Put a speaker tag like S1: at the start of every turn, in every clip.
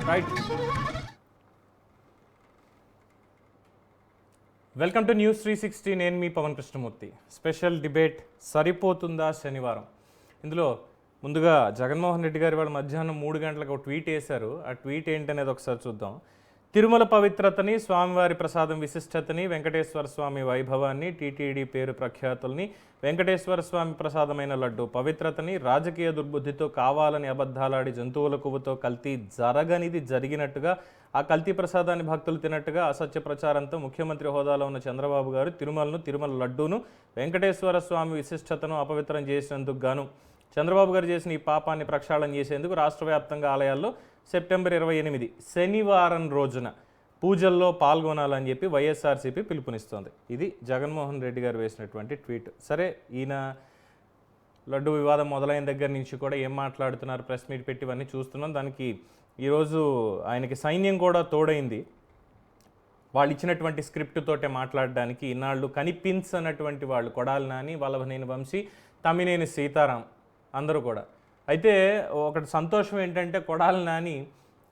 S1: Right. Welcome to news 360. నేను మీ Pawan Krishnamurthy. Special debate సరిపోతుందా శనివారం. ఇందులో ముందుగా జగన్మోహన్ రెడ్డి గారు వాళ్ళ మధ్యాహ్నం 3 గంటలకు ఒక ట్వీట్ వేశారు. ఆ ట్వీట్ ఏంటనేది ఒకసారి చూద్దాం. తిరుమల పవిత్రతని, స్వామివారి ప్రసాదం విశిష్టతని, వెంకటేశ్వర స్వామి వైభవాన్ని, టీటీడీ పేరు ప్రఖ్యాతుల్ని, వెంకటేశ్వర స్వామి ప్రసాదమైన లడ్డు పవిత్రతని, రాజకీయ దుర్బుద్ధితో కావాలని అబద్ధాలాడి జంతువుల కొవ్వుతో కల్తీ జరగనిది జరిగినట్టుగా, ఆ కల్తీ ప్రసాదాన్ని భక్తులు తినట్టుగా అసత్య ప్రచారంతో ముఖ్యమంత్రి హోదాలో ఉన్న చంద్రబాబు గారు తిరుమల లడ్డూను, వెంకటేశ్వర స్వామి విశిష్టతను అపవిత్రం చేసినందుకు గాను చంద్రబాబు గారు చేసిన ఈ పాపాన్ని ప్రక్షాళన చేసేందుకు రాష్ట్ర వ్యాప్తంగా ఆలయాల్లో సెప్టెంబర్ 28 శనివారం రోజున పూజల్లో పాల్గొనాలని చెప్పి వైఎస్ఆర్సీపీ పిలుపునిస్తోంది. ఇది జగన్మోహన్ రెడ్డి గారు వేసినటువంటి ట్వీట్. సరే, ఈయన లడ్డు వివాదం మొదలైన దగ్గర నుంచి కూడా ఏం మాట్లాడుతున్నారు, ప్రెస్ మీట్ పెట్టి ఇవన్నీ చూస్తున్నాం. దానికి ఈరోజు ఆయనకి సైన్యం కూడా తోడైంది. వాళ్ళు ఇచ్చినటువంటి స్క్రిప్ట్ తోటే మాట్లాడడానికి ఇన్నాళ్ళు కనిపించనటువంటి వాళ్ళు కొడాలి నాని, వల్లభనేని వంశీ, తమ్మినేని సీతారాం అందరూ కూడా. అయితే ఒకటి సంతోషం ఏంటంటే కొడాలి నాని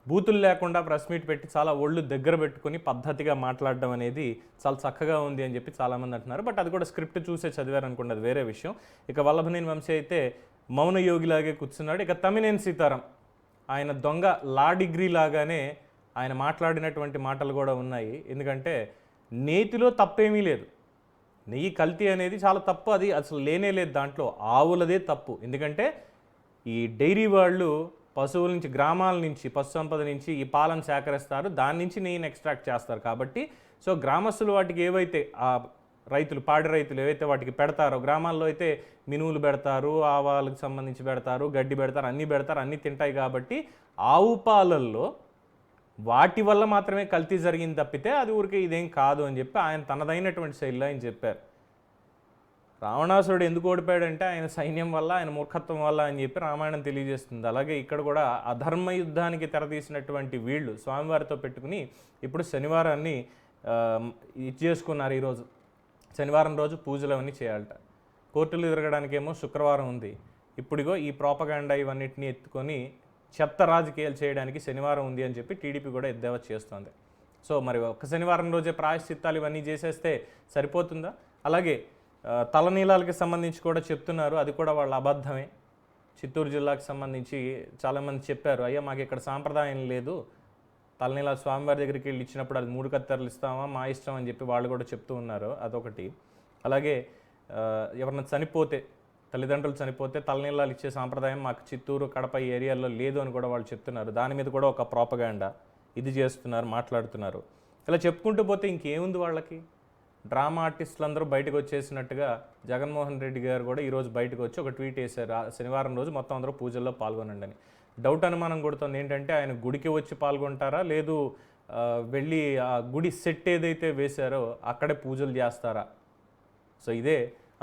S1: బూతులు లేకుండా ప్రెస్ మీట్ పెట్టి చాలా ఒళ్ళు దగ్గర పెట్టుకుని పద్ధతిగా మాట్లాడడం అనేది చాలా చక్కగా ఉంది అని చెప్పి చాలామంది అంటున్నారు. బట్ అది కూడా స్క్రిప్ట్ చూసే చదివారనుకోండి, అది వేరే విషయం. ఇక వల్లభనేని వంశీ అయితే మౌన యోగిలాగే కూర్చున్నాడు. ఇక తమ్మినేని సీతారాం ఆయన దొంగ లా డిగ్రీ లాగానే ఆయన మాట్లాడినటువంటి మాటలు కూడా ఉన్నాయి. ఎందుకంటే నేతిలో తప్పేమీ లేదు, నెయ్యి కల్తీ అనేది చాలా తప్పు, అది అసలు లేనే లేదు దాంట్లో, ఆవులదే తప్పు. ఎందుకంటే ఈ డైరీ వాళ్ళు పశువుల నుంచి, గ్రామాల నుంచి, పశు సంపద నుంచి ఈ పాలను సేకరిస్తారు, దాని నుంచి నెయ్యిని ఎక్స్ట్రాక్ట్ చేస్తారు. కాబట్టి సో గ్రామస్తులు వాటికి ఏవైతే ఆ రైతులు, పాడి రైతులు ఏవైతే వాటికి పెడతారో, గ్రామాల్లో అయితే మినువులు పెడతారు, ఆవాలకు సంబంధించి పెడతారు, గడ్డి పెడతారు, అన్నీ తింటాయి. కాబట్టి ఆవు పాలల్లో వాటి వల్ల మాత్రమే కల్తీ జరిగింది తప్పితే అది ఊరికే ఇదేం కాదు అని చెప్పి ఆయన తనదైనటువంటి శైలిలో ఆయన చెప్పారు. రావణాసురుడు ఎందుకు ఓడిపోయాడంటే ఆయన సైన్యం వల్ల, ఆయన మూర్ఖత్వం వల్ల అని చెప్పి రామాయణం తెలియజేస్తుంది. అలాగే ఇక్కడ కూడా అధర్మ యుద్ధానికి తెరతీసినటువంటి వీళ్ళు స్వామివారితో పెట్టుకుని ఇప్పుడు శనివారాన్ని ఇది చేసుకున్నారు. ఈరోజు శనివారం రోజు పూజలు అవన్నీ చేయాలట. కోర్టులు తిరగడానికేమో శుక్రవారం ఉంది. ఇప్పుడిగో ఈ ప్రోపగాండా ఇవన్నిటిని ఎత్తుకొని చెత్త రాజకీయాలు చేయడానికి శనివారం ఉంది అని చెప్పి టీడీపీ కూడా ఎద్దేవా చేస్తోంది. సో మరి ఒక్క శనివారం రోజే ప్రాయశ్చిత్తాలు ఇవన్నీ చేసేస్తే సరిపోతుందా? అలాగే తలనీలాలకి సంబంధించి కూడా చెప్తున్నారు, అది కూడా వాళ్ళ అబద్ధమే. చిత్తూరు జిల్లాకు సంబంధించి చాలామంది చెప్పారు, అయ్యా మాకు ఇక్కడ సాంప్రదాయం లేదు, తలనీలాల స్వామివారి దగ్గరికి వెళ్ళి ఇచ్చినప్పుడు అది 3 కత్తెరలు ఇస్తామా, మా ఇష్టం అని చెప్పి వాళ్ళు కూడా చెప్తూ ఉన్నారు. అదొకటి. అలాగే ఎవరన్నా చనిపోతే, తల్లిదండ్రులు చనిపోతే తలనీలాలు ఇచ్చే సాంప్రదాయం మాకు చిత్తూరు, కడప ఈ ఏరియాల్లో లేదు అని కూడా వాళ్ళు చెప్తున్నారు. దాని మీద కూడా ఒక ప్రోపగాండా ఇది చేస్తున్నారు, మాట్లాడుతున్నారు. ఇలా చెప్పుకుంటూ పోతే ఇంకేముంది వాళ్ళకి. డ్రామా ఆర్టిస్టులు అందరూ బయటకు వచ్చేసినట్టుగా జగన్మోహన్ రెడ్డి గారు కూడా ఈరోజు బయటకు వచ్చి ఒక ట్వీట్ వేశారు, శనివారం రోజు మొత్తం అందరూ పూజల్లో పాల్గొనండి అని. డౌట్ అనుమానం కొడుతుంది ఏంటంటే ఆయన గుడికి వచ్చి పాల్గొంటారా, లేదు వెళ్ళి ఆ గుడి సెట్ ఏదైతే వేశారో అక్కడే పూజలు చేస్తారా? సో ఇదే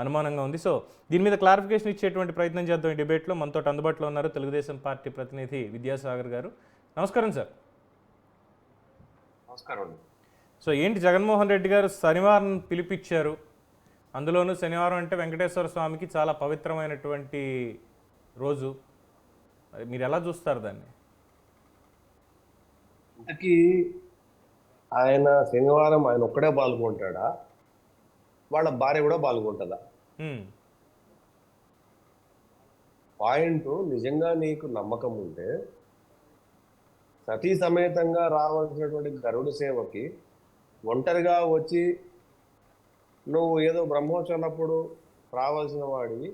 S1: అనుమానంగా ఉంది. సో దీని మీద క్లారిఫికేషన్ ఇచ్చేటువంటి ప్రయత్నం చేద్దాం ఈ డిబేట్లో. మనతో అందుబాటులో ఉన్నారు తెలుగుదేశం పార్టీ ప్రతినిధి విద్యాసాగర్ గారు. నమస్కారం సార్.
S2: నమస్కారం.
S1: సో ఏంటి, జగన్మోహన్ రెడ్డి గారు శనివారం పిలిపించారు, అందులోనూ శనివారం అంటే వెంకటేశ్వర స్వామికి చాలా పవిత్రమైనటువంటి రోజు, మీరు ఎలా చూస్తారు దాన్ని?
S2: ఇంతకీ ఆయన శనివారం ఆయన ఒక్కడే పాల్గొంటాడా, వాళ్ళ భార్య కూడా పాల్గొంటుందా? పాయింట్, నిజంగా నీకు నమ్మకం ఉంటే సతీ సమేతంగా రావాల్సినటువంటి గరుడు సేవకి ఒంటరిగా వచ్చి నువ్వు ఏదో బ్రహ్మోత్సవప్పుడు రావాల్సిన వాడివి,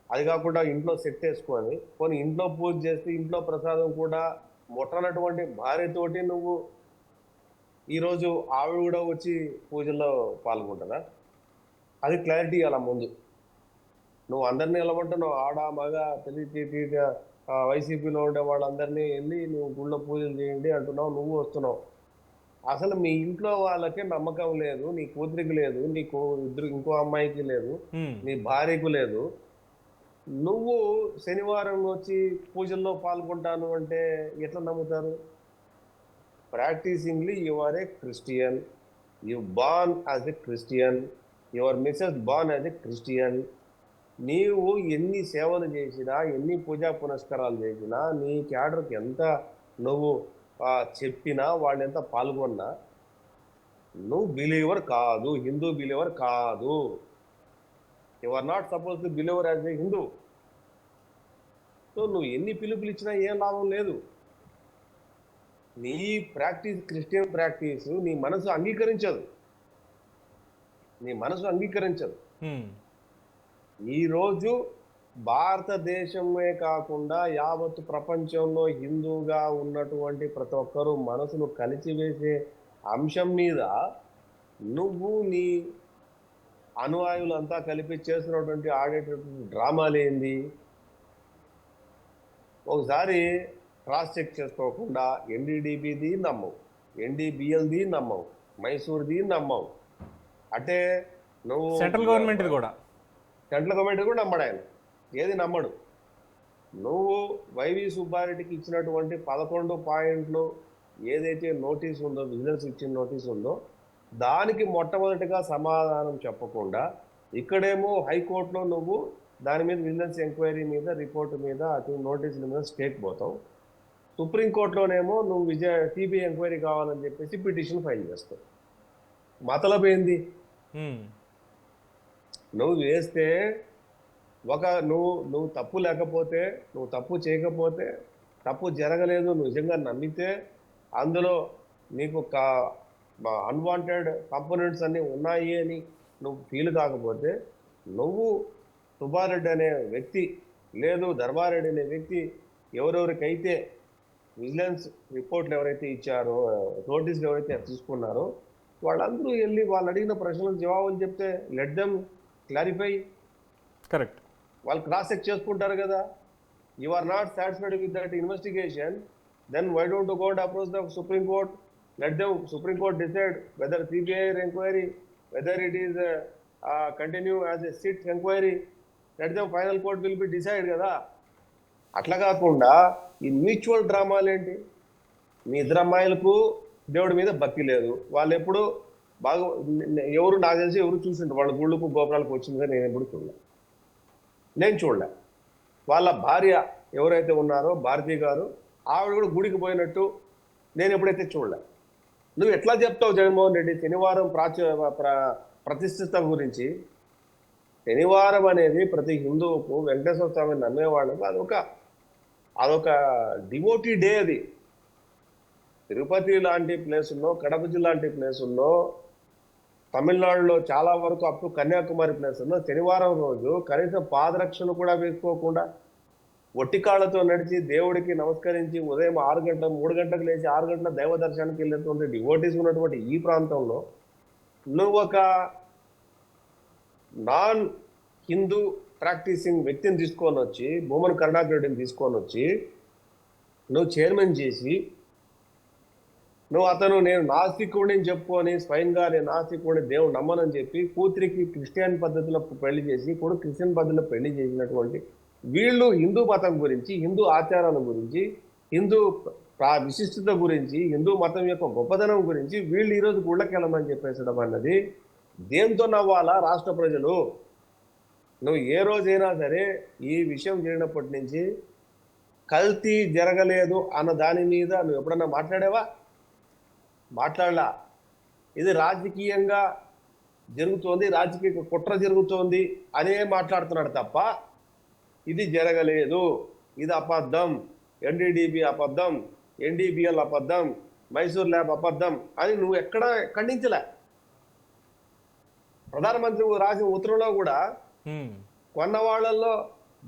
S2: అది కాకుండా ఇంట్లో సెట్ వేసుకొని కొన్ని ఇంట్లో పూజ చేసి ఇంట్లో ప్రసాదం కూడా ముట్టనటువంటి భార్యతోటి నువ్వు ఈరోజు ఆవిడ కూడా వచ్చి పూజల్లో పాల్గొంటుందా? అది క్లారిటీ అలా ముందు. నువ్వు అందరినీ నిలబడుతున్నావు, ఆడ మగ తెలియ వైసీపీలో ఉండే వాళ్ళందరినీ వెళ్ళి నువ్వు గుళ్ళో పూజలు చేయండి అంటున్నావు, నువ్వు వస్తున్నావు. అసలు మీ ఇంట్లో వాళ్ళకే నమ్మకం లేదు, నీ కూతురికి లేదు, నీకు ఇంకో అమ్మాయికి లేదు, నీ భార్యకు లేదు. నువ్వు శనివారం వచ్చి పూజల్లో పాల్గొంటాను అంటే ఎట్లా నమ్ముతారు? Practisingly you are a Christian, you born as a Christian, your missus born as a Christian. నీవు ఎన్ని సేవలు చేసినా, ఎన్ని పూజా పునస్కారాలు చేసినా, నీ క్యాడర్కి ఎంత నువ్వు చెప్పినా వాళ్ళు ఎంత పాల్గొన్నా నువ్వు బిలీవర్ కాదు, హిందూ బిలీవర్ కాదు. You are not suppose to believer as a Hindu. So నువ్వు ఎన్ని పిలుపులు ఇచ్చినా ఏం లాభం లేదు. నీ ప్రాక్టీస్ క్రిస్టియన్ ప్రాక్టీస్ నీ మనసు అంగీకరించదు, నీ మనసు అంగీకరించదు. ఈరోజు భారతదేశమే కాకుండా యావత్ ప్రపంచంలో హిందూగా ఉన్నటువంటి ప్రతి ఒక్కరూ మనసును కలిసివేసే అంశం మీద నువ్వు నీ అనుయాయులంతా కలిపి చేస్తున్నటువంటి ఆడేటటువంటి డ్రామాలు ఏంది? ఒకసారి క్రాస్ చెక్ చేసుకోకుండా ఎన్డీడీబీది నమ్మవు, ఎన్డీబీఎల్ది నమ్మవు, మైసూర్ది నమ్మవు. అంటే నువ్వు
S1: సెంట్రల్ గవర్నమెంట్ కూడా
S2: నమ్మడు ఆయన, ఏది నమ్మడు. నువ్వు వైవి సుబ్బారెడ్డికి ఇచ్చినటువంటి 11 పాయింట్లు ఏదైతే నోటీస్ ఉందో, విజిలెన్స్ ఇచ్చిన నోటీస్ ఉందో, దానికి మొట్టమొదటిగా సమాధానం చెప్పకుండా ఇక్కడేమో హైకోర్టులో నువ్వు దాని మీద విజిలెన్స్ ఎంక్వైరీ మీద రిపోర్టు మీద అటు నోటీసుల మీద స్టేక్ పోతావు. సుప్రీంకోర్టులోనేమో నువ్వు సిబిఐ ఎంక్వైరీ కావాలని చెప్పేసి పిటిషన్ ఫైల్ చేస్తావు. మతలబ్ ఏంది? నువ్వు వేస్తే నువ్వు తప్పు లేకపోతే, నువ్వు తప్పు చేయకపోతే, తప్పు జరగలేదు నువ్వు నిజంగా నమ్మితే, అందులో నీకు అన్వాంటెడ్ కంపోనెంట్స్ అన్నీ ఉన్నాయి అని నువ్వు ఫీల్ కాకపోతే, నువ్వు సుబ్బారెడ్డి అనే వ్యక్తి లేదు ధర్మారెడ్డి అనే వ్యక్తి ఎవరెవరికైతే విజిలెన్స్ రిపోర్ట్లు ఎవరైతే ఇచ్చారో, నోటీసులు ఎవరైతే తీసుకున్నారో వాళ్ళందరూ వెళ్ళి వాళ్ళు అడిగిన ప్రశ్నలకు జవాబులు చెప్తే లెట్ దెమ్ క్లారిఫై.
S1: కరెక్ట్,
S2: వాళ్ళు క్రాస్ చెక్ చేసుకుంటారు కదా. You are not satisfied with that investigation, then why don't you go and approach the Supreme Court? Let the Supreme Court decide whether CBI inquiry, whether it is continue as a sit inquiry. Let the final court will be decide కదా. అట్లా కాకుండా ఈ mutual డ్రామాలు ఏంటి? మీ ఇద్దరు అమ్మాయిలకు దేవుడి మీద భక్తి లేదు, వాళ్ళు ఎప్పుడు బాగా ఎవరు నాకు తెలిసి ఎవరు చూసింటారు వాళ్ళ గుళ్ళకు గోపురాలకు వచ్చిందిగా నేను చూడలే. వాళ్ళ భార్య ఎవరైతే ఉన్నారో భారతి గారు, ఆవిడ కూడా గుడికి పోయినట్టు నేను ఎప్పుడైతే చూడలే. నువ్వు ఎట్లా చెప్తావు జగన్మోహన్ రెడ్డి శనివారం ప్రతిష్ఠిత గురించి? శనివారం అనేది ప్రతి హిందువుకు, వెంకటేశ్వర స్వామిని నమ్మేవాళ్ళకు అదొక డివోటీ డే. అది తిరుపతి లాంటి ప్లేసుల్లో, కడప జిల్లా లాంటి ప్లేసుల్లో, తమిళనాడులో చాలా వరకు అప్ టు కన్యాకుమారి ప్లేసుల్లో శనివారం రోజు కనీసం పాదరక్షలు కూడా వేసుకోకుండా ఒట్టి కాళ్ళతో నడిచి దేవుడికి నమస్కరించి ఉదయం 3 గంటలకు లేచి 6 గంటల దైవ దర్శనానికి వెళ్ళేటువంటి డివోటీస్ ఉన్నటువంటి ఈ ప్రాంతంలో నువ్వు ఒక నాన్ హిందూ ప్రాక్టీసింగ్ వ్యక్తిని తీసుకొని వచ్చి, భూమన కరుణాకర్ రెడ్డిని తీసుకొని వచ్చి నువ్వు చైర్మన్ చేసి, అతను నేను నాస్తికుడిని చెప్పుకొని స్వయంగా నేను నాస్తికుడిని దేవుడు నమ్మనని చెప్పి కూతురికి క్రిస్టియన్ పద్ధతిలో పెళ్లి చేసి, కొడుకు క్రిస్టియన్ పద్ధతిలో పెళ్లి చేసినటువంటి వీళ్ళు హిందూ మతం గురించి, హిందూ ఆచారాల గురించి, హిందూ విశిష్టత గురించి, హిందూ మతం యొక్క గొప్పదనం గురించి వీళ్ళు ఈరోజు గుళ్ళకెళ్ళమని చెప్పేసడం అన్నది దేంతో నవ్వాలా రాష్ట్ర ప్రజలు? నువ్వు ఏ రోజైనా సరే ఈ విషయం జరిగినప్పటి నుంచి కల్తీ జరగలేదు అన్న దాని మీద నువ్వు ఎప్పుడన్నా మాట్లాడేవా? మాట్లాడలా. ఇది రాజకీయంగా జరుగుతోంది, రాజకీయ కుట్ర జరుగుతోంది అనే మాట్లాడుతున్నాడు తప్ప ఇది జరగలేదు, ఇది అబద్ధం, ఎన్డీడీబీ అబద్ధం, ఎన్డీబీఎల్ అబద్ధం, మైసూర్ ల్యాబ్ అబద్ధం అని నువ్వు ఎక్కడ ఖండించలే. ప్రధానమంత్రి రాసిన ఉత్తరంలో కూడా కొన్న వాళ్ళల్లో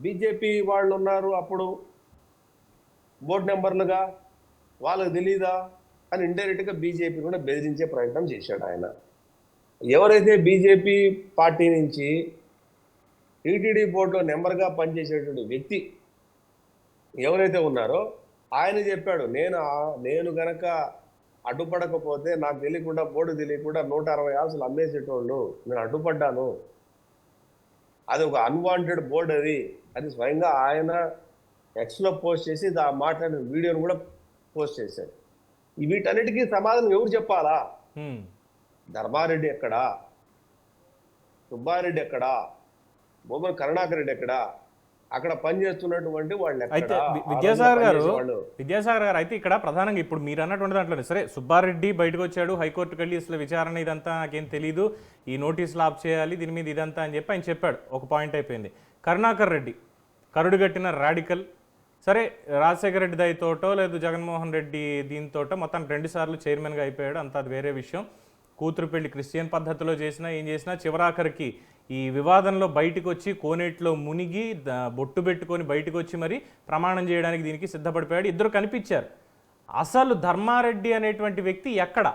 S2: బీజేపీ వాళ్ళు ఉన్నారు అప్పుడు బోర్డు నెంబర్లుగా, వాళ్ళకి తెలీదా అని ఇండైరెక్ట్గా బీజేపీ కూడా బెదిరించే ప్రయత్నం చేశాడు ఆయన. ఎవరైతే బీజేపీ పార్టీ నుంచి టీటీడీ బోర్డులో నెంబర్గా పనిచేసేటువంటి వ్యక్తి ఎవరైతే ఉన్నారో ఆయన చెప్పాడు, నేను గనక అడ్డుపడకపోతే నాకు తెలియకుండా, బోర్డు తెలియకుండా 160 ఆస్తులు అమ్మేసేటోళ్ళు, నేను అడ్డుపడ్డాను, అది ఒక అన్వాంటెడ్ బోర్డు అది స్వయంగా ఆయన ఎక్స్లో పోస్ట్ చేసి ఆ మాట్లాడిన వీడియోను కూడా పోస్ట్ చేశాడు. వీటన్నిటికీ సమాధానం ఎవరు చెప్పాలా? ధర్మారెడ్డి ఎక్కడా, సుబ్బారెడ్డి ఎక్కడా, భూమన కరుణాకర్ రెడ్డి ఎక్కడా, అక్కడ పనిచేస్తున్నటువంటి వాళ్ళు
S1: అయితే
S2: ఎక్కడ
S1: విద్యాసాగర్ గారు అయితే ఇక్కడ ప్రధానంగా ఇప్పుడు మీరు అన్నటువంటి దాంట్లోనే సరే సుబ్బారెడ్డి బయటకు వచ్చాడు, హైకోర్టుకి వెళ్ళి అసలు విచారణ ఇదంతా నాకేం తెలియదు, ఈ నోటీసులు ఆఫ్ చేయాలి దీని మీద ఇదంతా అని చెప్పి ఆయన చెప్పాడు, ఒక పాయింట్ అయిపోయింది. కరుణాకర్ రెడ్డి కరుడుగట్టిన రాడికల్, సరే రాజశేఖర రెడ్డి దయతోటో లేదు జగన్మోహన్ రెడ్డి దీంతోటో మొత్తం 2 సార్లు చైర్మన్గా అయిపోయాడు, అంతా అది వేరే విషయం. కూతురు పెళ్లి క్రిస్టియన్ పద్ధతిలో చేసినా ఏం చేసినా చివరాఖరికి ఈ వివాదంలో బయటకు వచ్చి కోనేట్లో మునిగి బొట్టు పెట్టుకొని బయటకు వచ్చి మరి ప్రమాణం చేయడానికి దీనికి సిద్ధపడిపోయాడు. ఇద్దరు కనిపించారు. అసలు ధర్మారెడ్డి అనేటువంటి వ్యక్తి ఎక్కడ?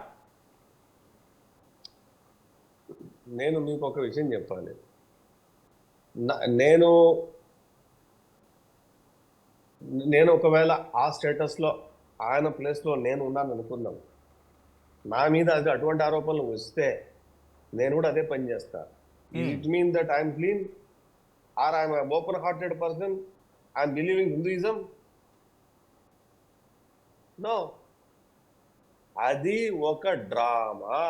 S2: నేను మీకు ఒక విషయం చెప్పాలి. నేను ఒకవేళ ఆ స్టేటస్లో ఆయన ప్లేస్లో నేను ఉన్నాను అనుకుందాం, నా మీద అది అటువంటి ఆరోపణలు వస్తే నేను కూడా అదే పని చేస్తా. It mean that I'm clean or I'm open hearted person, I'm believing Hinduism? No, అది ఒక డ్రామా.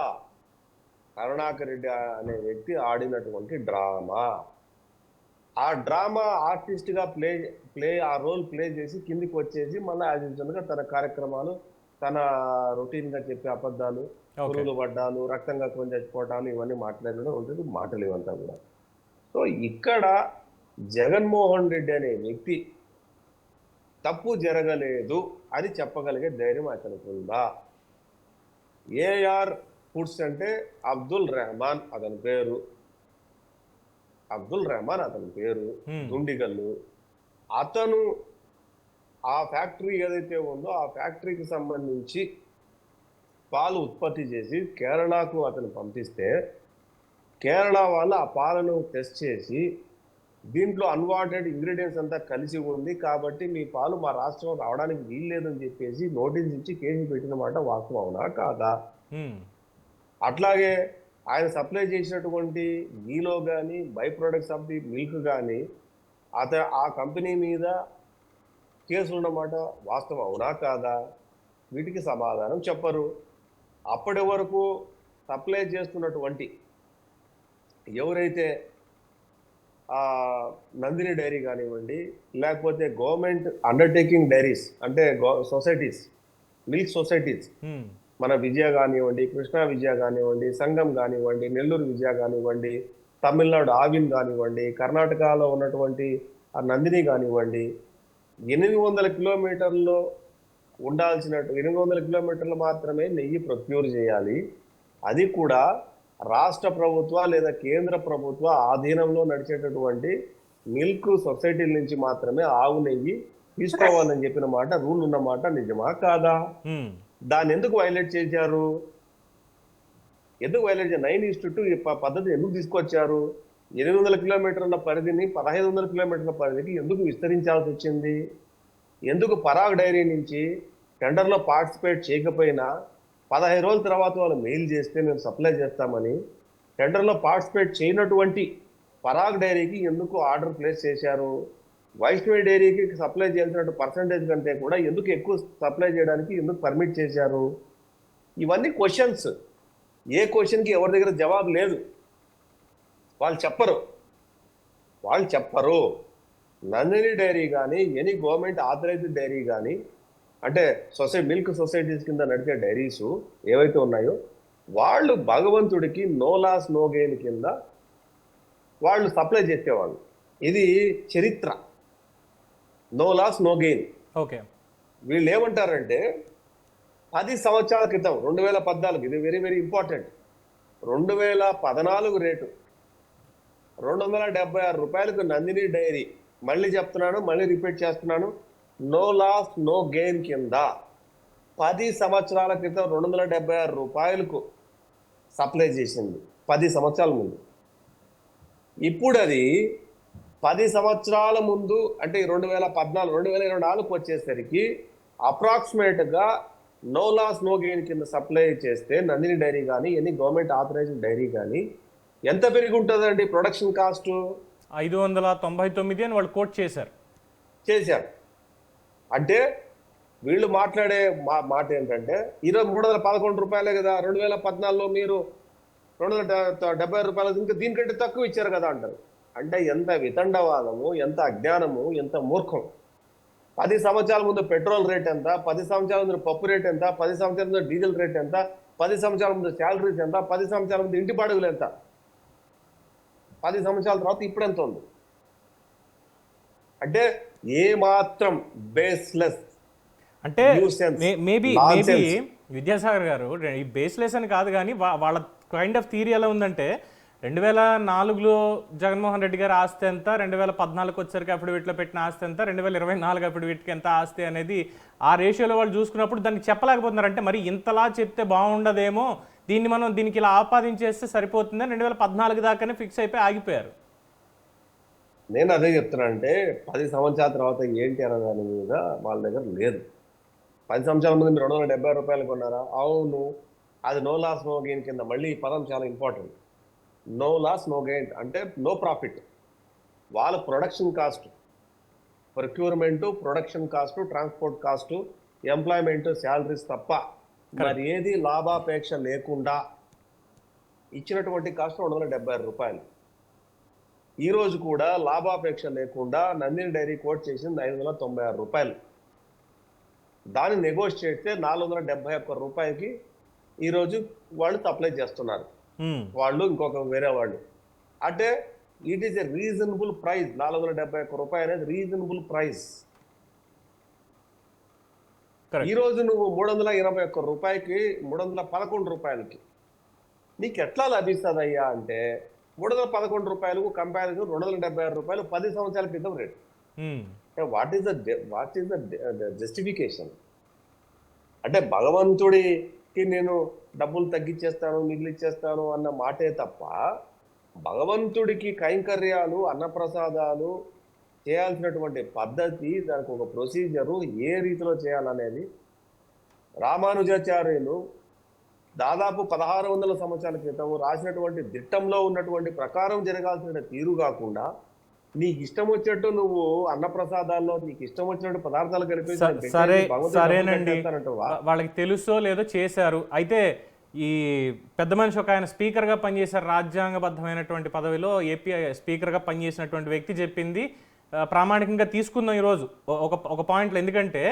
S2: కరుణాకర్ రెడ్డి అనే వ్యక్తి ఆడినటువంటి డ్రామా. ఆ డ్రామా ఆర్టిస్ట్గా ఆ రోల్ ప్లే చేసి కిందికి వచ్చేసి మళ్ళీ యాజించగా తన కార్యక్రమాలు, తన రొటీన్గా చెప్పే అబద్ధాలు, పురుగులు పడ్డాలు, రక్తంగా కొని చచ్చిపోవటాలు, ఇవన్నీ మాట్లాడడం ఉంటుంది. మాటలు ఇవంతా కూడా. సో ఇక్కడ జగన్మోహన్ రెడ్డి అనే వ్యక్తి తప్పు జరగలేదు అని చెప్పగలిగే ధైర్యం అతనికి ఉందా? ఏఆర్ ఫుడ్స్ అంటే అబ్దుల్ రెహమాన్ అతని పేరు, దుండిగల్లు. అతను ఆ ఫ్యాక్టరీ ఏదైతే ఉందో ఆ ఫ్యాక్టరీకి సంబంధించి పాలు ఉత్పత్తి చేసి కేరళకు అతను పంపిస్తే కేరళ వాళ్ళు ఆ పాలను టెస్ట్ చేసి దీంట్లో అన్వాంటెడ్ ఇంగ్రీడియంట్స్ అంతా కలిసి ఉంది కాబట్టి మీ పాలు మా రాష్ట్రం రావడానికి వీల్లేదని చెప్పేసి నోటీస్ ఇచ్చి కేసు పెట్టిన మాట వాస్తవం అవునా కాదా? అట్లాగే ఆయన సప్లై చేసినటువంటి గీలో కానీ by products of the milk కానీ ఆ కంపెనీ మీద కేసులు ఉన్నమాట వాస్తవం అవునా కాదా? వీటికి సమాధానం చెప్పరు. అప్పటి వరకు సప్లై చేస్తున్నటువంటి ఎవరైతే నందిని డైరీ కానివ్వండి, లేకపోతే గవర్నమెంట్ అండర్టేకింగ్ డైరీస్ అంటే సొసైటీస్, మిల్క్ సొసైటీస్, మన విజయ కానివ్వండి, కృష్ణా విజయ కానివ్వండి, సంఘం కానివ్వండి, నెల్లూరు విజయ కానివ్వండి, తమిళనాడు ఆవిన్ కానివ్వండి, కర్ణాటకలో ఉన్నటువంటి ఆ నందిని కానివ్వండి, 800 కిలోమీటర్లో ఉండాల్సినట్టు 800 కిలోమీటర్లు మాత్రమే నెయ్యి ప్రొక్యూర్ చేయాలి. అది కూడా రాష్ట్ర ప్రభుత్వ లేదా కేంద్ర ప్రభుత్వ ఆధీనంలో నడిచేటటువంటి మిల్క్ సొసైటీల నుంచి మాత్రమే ఆవు నెయ్యి తీసుకోవాలని చెప్పిన మాట, రూల్ ఉన్నమాట నిజమా కాదా? దాన్ని ఎందుకు వైలేట్ చేశారు? 9:2 పద్ధతి ఎందుకు తీసుకొచ్చారు? 800 కిలోమీటర్ల పరిధిని 1500 కిలోమీటర్ల పరిధికి ఎందుకు విస్తరించాల్సి వచ్చింది? ఎందుకు పరాగ్ డైరీ నుంచి టెండర్లో పార్టిసిపేట్ చేయకపోయినా 15 రోజుల తర్వాత వాళ్ళు మెయిల్ చేస్తే మేము సప్లై చేస్తామని టెండర్లో పార్టిసిపేట్ చేయనటువంటి పరాగ్ డైరీకి ఎందుకు ఆర్డర్ ప్లేస్ చేశారు? వైష్ణవి డైరీకి సప్లై చేయాల్సిన పర్సంటేజ్ కంటే కూడా ఎందుకు ఎక్కువ సప్లై చేయడానికి ఎందుకు పర్మిట్ చేశారు? ఇవన్నీ క్వశ్చన్స్. ఏ క్వశ్చన్కి ఎవరి దగ్గర జవాబు లేదు. వాళ్ళు చెప్పరు. నందిని డైరీ కానీ, ఎనీ గవర్నమెంట్ ఆథరైజ్డ్ డైరీ కానీ, అంటే మిల్క్ సొసైటీస్ కింద నడిచే డైరీస్ ఏవైతే ఉన్నాయో వాళ్ళు భగవంతుడికి నో లాస్ నో గెయిన్ కింద వాళ్ళు సప్లై చేసేవాళ్ళు. ఇది చరిత్ర. No loss no gain.
S1: Okay,
S2: వీళ్ళు ఏమంటారంటే 10 సంవత్సరాల క్రితం 2014, ఇది వెరీ వెరీ ఇంపార్టెంట్, 2014 రేటు 276 రూపాయలకు నందిని డైరీ, మళ్ళీ చెప్తున్నాను, మళ్ళీ రిపీట్ చేస్తున్నాను, నో లాస్ నో గెయిన్ కింద 10 సంవత్సరాల క్రితం 276 రూపాయలకు సప్లై చేసింది 10 సంవత్సరాల ముందు. ఇప్పుడు అది 10 సంవత్సరాల ముందు అంటే 2024 వచ్చేసరికి అప్రాక్సిమేట్గా నో లాస్ నో గెయిన్ కింద సప్లై చేస్తే నందిని డైరీ కానీ ఎనీ గవర్నమెంట్ ఆథరైజ్డ్ డైరీ కానీ ఎంత పెరిగి ఉంటుందండి ప్రొడక్షన్ కాస్ట్?
S1: 599 అని వాళ్ళు కోట్ చేశారు.
S2: అంటే వీళ్ళు మాట్లాడే మాట ఏంటంటే 311 రూపాయలే కదా 2014లో మీరు 276 రూపాయలు ఇంకా దీనికంటే తక్కువ ఇచ్చారు కదా అంటారు. అంటే ఎంత వితండవాదము, ఎంత అజ్ఞానము, ఎంత మూర్ఖం. 10 సంవత్సరాల ముందు పెట్రోల్ రేట్ ఎంత, 10 సంవత్సరాల ముందు పప్పు రేట్ ఎంత, 10 సంవత్సరాల ముందు డీజిల్ రేట్ ఎంత, 10 సంవత్సరాల ముందు శాలరీస్ ఎంత, 10 సంవత్సరాల ముందు ఇంటి బాడుగులు ఎంత, 10 సంవత్సరాల తర్వాత ఇప్పుడు ఎంత ఉంది? అంటే ఏ మాత్రం బేస్లెస్.
S1: అంటే మేబీ విద్యాసాగర్ గారు ఈ బేస్లెస్ అని కాదు కానీ వాళ్ళ కైండ్ ఆఫ్ థియరీ ఎలా ఉందంటే 2004లో జగన్మోహన్ రెడ్డి గారి ఆస్తి ఎంత, 2014 వచ్చేసరికి అఫిడవిట్లో పెట్టిన ఆస్తి ఎంత, 2024 అఫిడవిట్కి ఎంత ఆస్తి అనేది ఆ రేషియోలో వాళ్ళు చూసుకున్నప్పుడు దాన్ని చెప్పలేకపోతున్నారు. అంటే మరి ఇంతలా చెప్తే బాగుండదేమో, దీనికి ఇలా ఆపాదించేస్తే సరిపోతుందని 2014 దాకానే ఫిక్స్ అయిపోయి ఆగిపోయారు.
S2: నేను అదే చెప్తున్నా, అంటే 10 సంవత్సరాల తర్వాత ఏంటి అనే దాని మీద వాళ్ళ దగ్గర లేదు. 10 సంవత్సరాల ముందు మీరు 270 రూపాయలు కొన్నారా? అవును. అది నో లాస్ నో గెయిన్ కింద. మళ్ళీ ఈ పదం చాలా important. No loss no gain అంటే నో ప్రాఫిట్. వాళ్ళ production cost, procurement, production cost, transport cost, employment, salaries తప్ప మరి ఏది లాభాపేక్ష లేకుండా ఇచ్చినటువంటి కాస్ట్ 276 రూపాయలు. ఈ రోజు కూడా లాభాపేక్ష లేకుండా నందిని డైరీ కోట్ చేసింది 596 రూపాయలు. దాన్ని నెగోషియేట్ చేస్తే 471 రూపాయలకి ఈరోజు వాళ్ళు సప్లై చేస్తున్నారు. వాళ్ళు ఇంకొక వేరే వాళ్ళు. అంటే it is a reasonable price. 471 రూపాయలు అనేది రీజనబుల్ ప్రైస్. ఈ రోజు నువ్వు 321 రూపాయలకి, 311 రూపాయలకి నీకు ఎట్లా లభిస్తుంది అయ్యా అంటే 311 రూపాయలకు కంపారిజన్ 276 రూపాయలు 10 సంవత్సరాల క్రితం rate. What is the justification? అంటే భగవంతుడికి నేను డబ్బులు తగ్గించేస్తాను, మిగిలిచ్చేస్తాను అన్న మాటే తప్ప భగవంతుడికి కైంకర్యాలు, అన్నప్రసాదాలు చేయాల్సినటువంటి పద్ధతి, దానికి ఒక ప్రొసీజరు ఏ రీతిలో చేయాలనేది రామానుజాచార్యులు దాదాపు 1600 సంవత్సరాల క్రితం రాసినటువంటి దిట్టంలో ఉన్నటువంటి ప్రకారం జరగాల్సిన తీరు కాకుండా నీకు ఇష్టం వచ్చినట్టు నువ్వు అన్నప్రసాదాల్లో నీకు ఇష్టం వచ్చినట్టు పదార్థాలు కలిపి
S1: సరేనండి, వాళ్ళకి తెలుసో లేదో చేశారు. అయితే ఈ పెద్ద మనిషి ఒక ఆయన స్పీకర్గా పనిచేశారు, రాజ్యాంగబద్ధమైనటువంటి పదవిలో ఏపీ స్పీకర్గా పనిచేసినటువంటి వ్యక్తి చెప్పింది ప్రామాణికంగా తీసుకుందాం ఈరోజు ఒక పాయింట్లో. ఎందుకంటే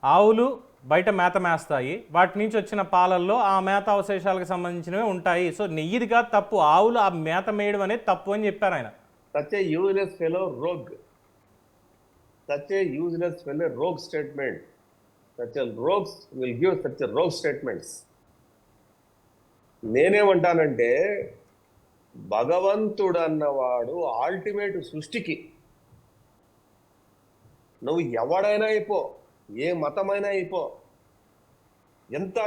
S1: ఆవులు బయట మేత మేస్తాయి, వాటి నుంచి వచ్చిన పాలల్లో ఆ మేత అవశేషాలకు సంబంధించినవి ఉంటాయి. సో నెయ్యిదిగా తప్పు, ఆవులు ఆ మేత మేయడం అనేది తప్పు అని చెప్పారు ఆయన.
S2: Such a useless fellow rogue. Such a useless fellow rogue statement. Such a rogues will give such a rogue statements. నేనేమంటానంటే భగవంతుడు అన్నవాడు అల్టిమేట్ సృష్టికి నువ్వు ఎవడైనా అయిపో, ఏ మతమైనా అయిపో,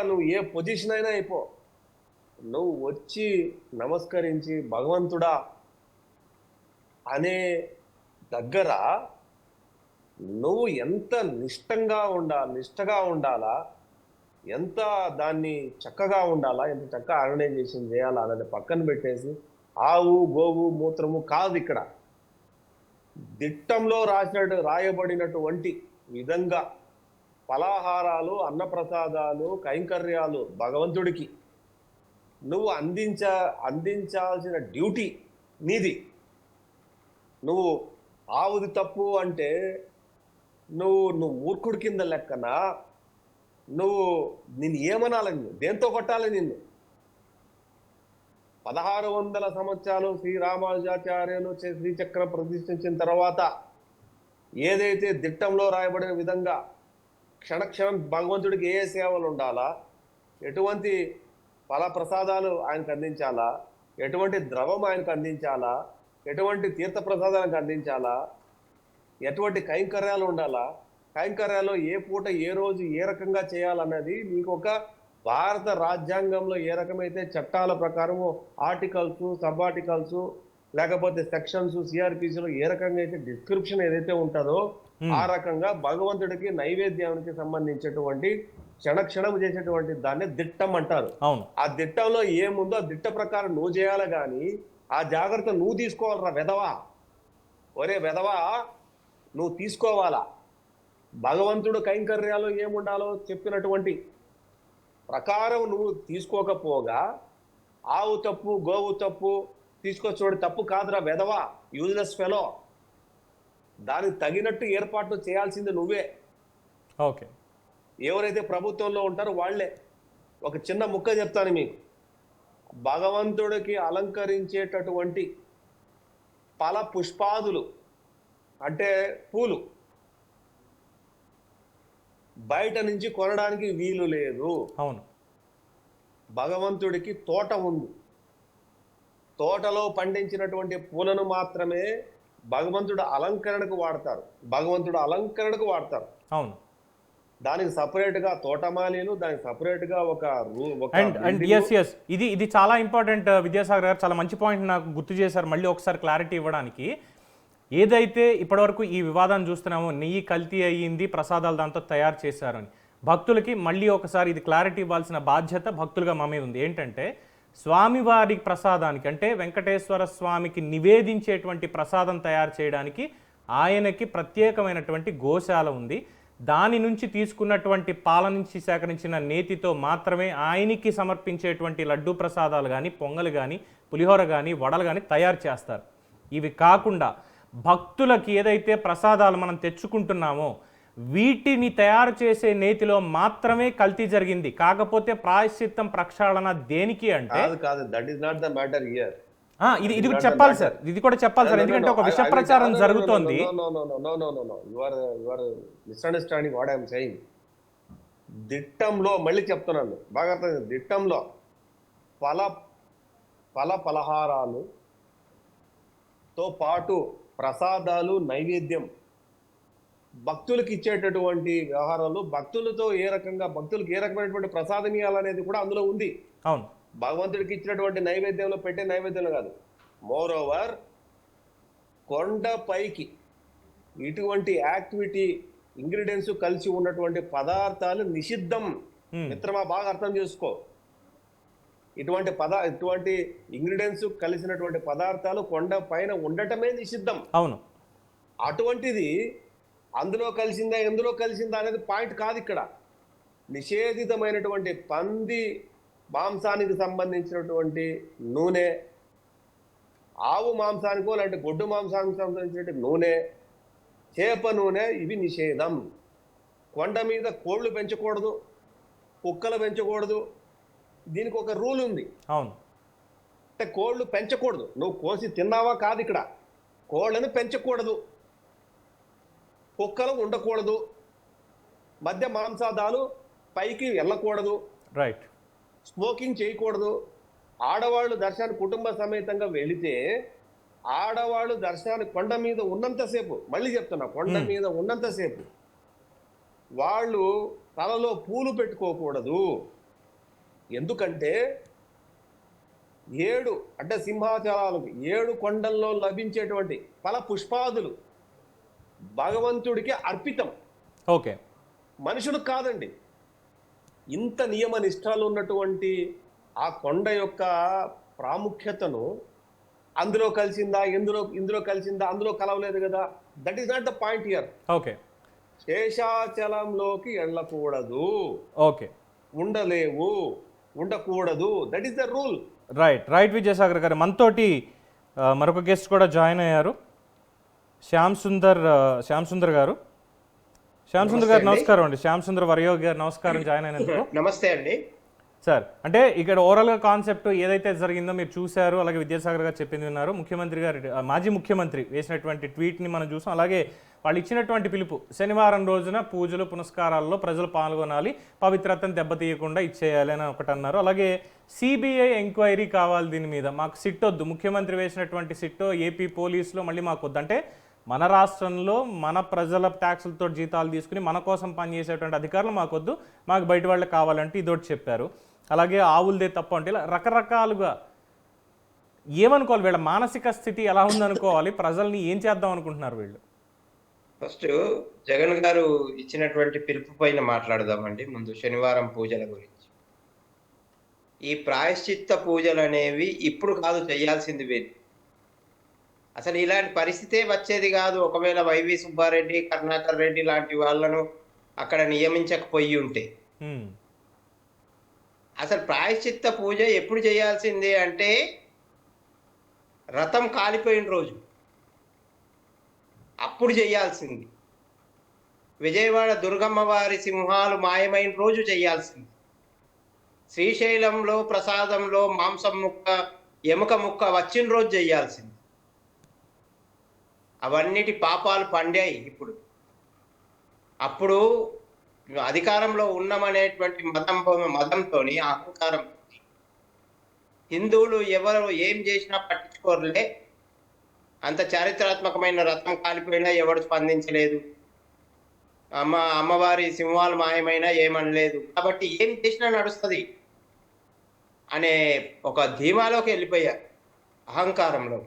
S2: నువ్వు ఏ పొజిషన్ అయినా అయిపో, నువ్వు వచ్చి నమస్కరించి భగవంతుడా అనే దగ్గర నువ్వు ఎంత నిష్టగా ఉండాలా, ఎంత దాన్ని చక్కగా ఉండాలా, ఎంత చక్కగా ఆర్గనైజేషన్ చేయాలా అనేది పక్కన పెట్టేసి ఆవు, గోవు, మూత్రము కాదు ఇక్కడ. దిట్టంలో రాయబడినటువంటి విధంగా ఫలాహారాలు, అన్నప్రసాదాలు, కైంకర్యాలు భగవంతుడికి నువ్వు అందించాల్సిన డ్యూటీ నీది. నువ్వు ఆవుది తప్పు అంటే నువ్వు మూర్ఖుడి కింద లెక్కన. నిన్ను ఏమనాలి? దేంతో కొట్టాలి నిన్ను? 1600 సంవత్సరాలు శ్రీరామానుజాచార్యులు శ్రీచక్రం ప్రతిష్ఠించిన తర్వాత ఏదైతే దిట్టంలో రాయబడిన విధంగా క్షణక్షణం భగవంతుడికి ఏ సేవలు ఉండాలా, ఎటువంటి ఫల ప్రసాదాలు ఆయనకు అందించాలా, ఎటువంటి ద్రవం ఆయనకు అందించాలా, ఎటువంటి తీర్థ ప్రసాదానికి అందించాలా, ఎటువంటి కైంకర్యాలు ఉండాలా, కైంకర్యాలు ఏ పూట ఏ రోజు ఏ రకంగా చేయాలన్నది మీకు ఒక భారత రాజ్యాంగంలో ఏ రకమైతే చట్టాల ప్రకారము ఆర్టికల్స్, సబ్ ఆర్టికల్స్, లేకపోతే సెక్షన్స్, సిఆర్పిసిలో ఏ రకంగా అయితే డిస్క్రిప్షన్ ఏదైతే ఉంటుందో ఆ రకంగా భగవంతుడికి నైవేద్యానికి సంబంధించినటువంటి క్షణక్షణం చేసేటువంటి దాన్ని దిట్టం అంటారు. ఆ దిట్టంలో ఏముందో ఆ దిట్ట ప్రకారం నువ్వు చేయాలి, కానీ ఆ జాగ్రత్త నువ్వు తీసుకోవాలరా వెధవా. ఒరే వెధవా, నువ్వు తీసుకోవాలా. భగవంతుడు కైంకర్యాలు ఏముండాలో చెప్పినటువంటి ప్రకారం నువ్వు తీసుకోకపోగా ఆవు తప్పు, గోవు తప్పు, తీసుకొచ్చేవాడు తప్పు కాదురా వెధవా, యూజ్లెస్ ఫెలో. దానికి తగినట్టు ఏర్పాట్లు చేయాల్సింది నువ్వే.
S1: ఓకే.
S2: ఎవరైతే ప్రభుత్వంలో ఉంటారో వాళ్లే. ఒక చిన్న ముక్క చెప్తాను మీకు. భగవంతుడికి అలంకరించేటటువంటి ఫల పుష్పాదులు అంటే పూలు బయట నుంచి కొనడానికి వీలు లేదు.
S1: అవును.
S2: భగవంతుడికి తోట ఉంది. తోటలో పండించినటువంటి పూలను మాత్రమే భగవంతుడు అలంకరణకు వాడతారు.
S1: అవును.
S2: దానికి సపరేట్ గా తోటమాలీలు, దానికి సపరేట్ గా ఒక
S1: అండ్ ఎస్ ఇది చాలా ఇంపార్టెంట్. విద్యాసాగర్ గారు చాలా మంచి పాయింట్ నాకు గుర్తు చేశారు. మళ్ళీ ఒకసారి క్లారిటీ ఇవ్వడానికి, ఏదైతే ఇప్పటివరకు ఈ వివాదాన్ని చూస్తున్నామో, నెయ్యి కల్తీ అయ్యింది, ప్రసాదాలు దాంతో తయారు చేశారని, భక్తులకి మళ్ళీ ఒకసారి ఇది క్లారిటీ ఇవ్వాల్సిన బాధ్యత భక్తులుగా మా మీద ఉంది. ఏంటంటే స్వామివారి ప్రసాదానికి అంటే వెంకటేశ్వర స్వామికి నివేదించేటువంటి ప్రసాదం తయారు చేయడానికి ఆయనకి ప్రత్యేకమైనటువంటి గోశాల ఉంది. దాని నుంచి తీసుకున్నటువంటి పాల నుంచి సేకరించిన నేతితో మాత్రమే ఆయనకి సమర్పించేటువంటి లడ్డూ ప్రసాదాలు కానీ, పొంగలు కానీ, పులిహోర కానీ, వడలు కానీ తయారు చేస్తారు. ఇవి కాకుండా భక్తులకి ఏదైతే ప్రసాదాలు మనం తెచ్చుకుంటున్నామో వీటిని తయారు చేసే నేతిలో మాత్రమే కల్తీ జరిగింది. కాకపోతే ప్రాయశ్చిత్తం ప్రక్షాళన దేనికి అంటే ఇది కూడా చెప్పాలి సార్, ఎందుకంటే ఒక విష ప్రచారం జరుగుతోంది.
S2: దిట్టంలో మళ్ళీ చెప్తున్నాను, బాగా అర్థం. దిట్టంలో పలహారాలు తో పాటు ప్రసాదాలు, నైవేద్యం, భక్తులకు ఇచ్చేటటువంటి వ్యవహారాలు, భక్తులకి ఏ రకమైనటువంటి ప్రసాదం ఇవ్వాలనేది కూడా అందులో ఉంది.
S1: అవును.
S2: భగవంతుడికి ఇచ్చినటువంటి నైవేద్యంలో పెట్టే నైవేద్యం కాదు. మోర్ ఓవర్ కొండపైకి ఇటువంటి యాక్టివిటీ ఇంగ్రీడియంట్స్ కలిసి ఉన్నటువంటి పదార్థాలు నిషిద్ధం. మిత్రమా, బాగా అర్థం చేసుకో. ఇటువంటి ఇంగ్రీడియంట్స్ కలిసినటువంటి పదార్థాలు కొండ పైన ఉండటమే నిషిద్ధం.
S1: అవును.
S2: అటువంటిది అందులో కలిసిందా ఎందులో కలిసిందా అనేది పాయింట్ కాదు ఇక్కడ. నిషేధితమైనటువంటి పంది మాంసానికి సంబంధించినటువంటి నూనె, ఆవు మాంసానికో లేదంటే గొడ్డు మాంసానికి సంబంధించినటువంటి నూనె, చేప నూనె, ఇవి నిషేధం. కొండ మీద కోళ్లు పెంచకూడదు, కుక్కలు పెంచకూడదు. దీనికి ఒక రూల్ ఉంది.
S1: అవును.
S2: అంటే కోళ్లు పెంచకూడదు. నువ్వు కోసి తిన్నావా కాదు ఇక్కడ. కోళ్లను పెంచకూడదు, కుక్కలు ఉండకూడదు, మధ్య మాంసాదాలు పైకి వెళ్ళకూడదు,
S1: రైట్,
S2: స్మోకింగ్ చేయకూడదు. ఆడవాళ్ళు దర్శనానికి కుటుంబ సమేతంగా వెళితే ఆడవాళ్ళు దర్శనానికి కొండ మీద ఉన్నంతసేపు, మళ్ళీ చెప్తున్నా, కొండ మీద ఉన్నంతసేపు వాళ్ళు తలలో పూలు పెట్టుకోకూడదు. ఎందుకంటే 7 అంటే సింహాచలాలకు 7 కొండల్లో లభించేటువంటి ఫల పుష్పాదులు భగవంతుడికి అర్పితం.
S1: ఓకే,
S2: మనుషులకు కాదండి. ఇంత నియమ నిష్ఠలు ఉన్నటువంటి ఆ కొండ యొక్క ప్రాముఖ్యతను అందులో కలిసిందా ఇందులో కలిసిందా, అందులో కలవలేదు కదా, that is not the point here.
S1: Okay,
S2: శేషాచలంలోకి వెళ్ళకూడదు,
S1: ఓకే,
S2: ఉండలేవు, ఉండకూడదు, that is the rule.
S1: Right Vijayasagar గారు. మనతోటి మరొక గెస్ట్ కూడా జాయిన్ అయ్యారు, శ్యామ్ సుందర్ గారు. శ్యామ్ సుందర్ గారు నమస్కారం అండి. శ్యామ్ సుందర్ వరయోగి గారు నమస్కారం జాయిన్ అయినందుకు.
S3: నమస్తే అండి
S1: సార్. అంటే ఇక్కడ ఓవరాల్గా కాన్సెప్ట్ ఏదైతే జరిగిందో మీరు చూశారు, అలాగే విద్యాసాగర్ గారు చెప్పింది విన్నారు. ముఖ్యమంత్రి గారు, మాజీ ముఖ్యమంత్రి వేసినటువంటి ట్వీట్ని మనం చూసాం. అలాగే వాళ్ళు ఇచ్చినటువంటి పిలుపు, శనివారం రోజున పూజలు పునస్కారాల్లో ప్రజలు పాల్గొనాలి, పవిత్రతను దెబ్బతీయకుండా ఇచ్చేయాలి అని ఒకటి అన్నారు. అలాగే సిబిఐ ఎంక్వైరీ కావాలి దీని మీద, మాకు సిట్ వద్దు, ముఖ్యమంత్రి వేసినటువంటి సిట్టో ఏపీ పోలీసులో మళ్ళీ మాకు వద్దు. అంటే మన రాష్ట్రంలో మన ప్రజల ట్యాక్సులతో జీతాలు తీసుకుని మన కోసం పనిచేసేటువంటి అధికారులు మాకొద్దు, మాకు బయట వాళ్ళే కావాలంటే ఇదొకటి చెప్పారు. అలాగే ఆవులదే తప్పు అంటే ఇలా రకరకాలుగా ఏమనుకోవాలి, వీళ్ళ మానసిక స్థితి ఎలా ఉందనుకోవాలి, ప్రజల్ని ఏం చేద్దాం అనుకుంటున్నారు వీళ్ళు?
S3: ఫస్ట్ జగన్ గారు ఇచ్చినటువంటి పిలుపు పైన మాట్లాడదామండి. ముందు శనివారం పూజల గురించి. ఈ ప్రాయశ్చిత్త పూజలు అనేవి ఇప్పుడు కాదు చేయాల్సింది వీళ్ళు. అసలు ఇలాంటి పరిస్థితే వచ్చేది కాదు ఒకవేళ వైవి సుబ్బారెడ్డి, కరుణాకర్ రెడ్డి లాంటి వాళ్ళను అక్కడ నియమించకపోయి ఉంటే. అసలు ప్రాయశ్చిత్త పూజ ఎప్పుడు చేయాల్సిందే అంటే రథం కాలిపోయిన రోజు అప్పుడు చేయాల్సింది. విజయవాడ దుర్గమ్మ వారి సింహాలు మాయమైన రోజు చేయాల్సింది. శ్రీశైలంలో ప్రసాదంలో మాంసం ముక్క ఎముక ముక్క వచ్చిన రోజు చేయాల్సింది. అవన్నిటి పాపాలు పండాయి ఇప్పుడు. అప్పుడు అధికారంలో ఉన్నామనేటువంటి మదంతోని అహంకారం, హిందువులు ఎవరు ఏం చేసినా పట్టించుకోరులే, అంత చారిత్రాత్మకమైన రథం కాలిపోయినా ఎవడు స్పందించలేదు, అమ్మవారి సింహాలు మాయమైనా ఏమనలేదు, కాబట్టి ఏం చేసినా నడుస్తుంది అనే ఒక ధీమాలోకి వెళ్ళిపోయారు, అహంకారంలో.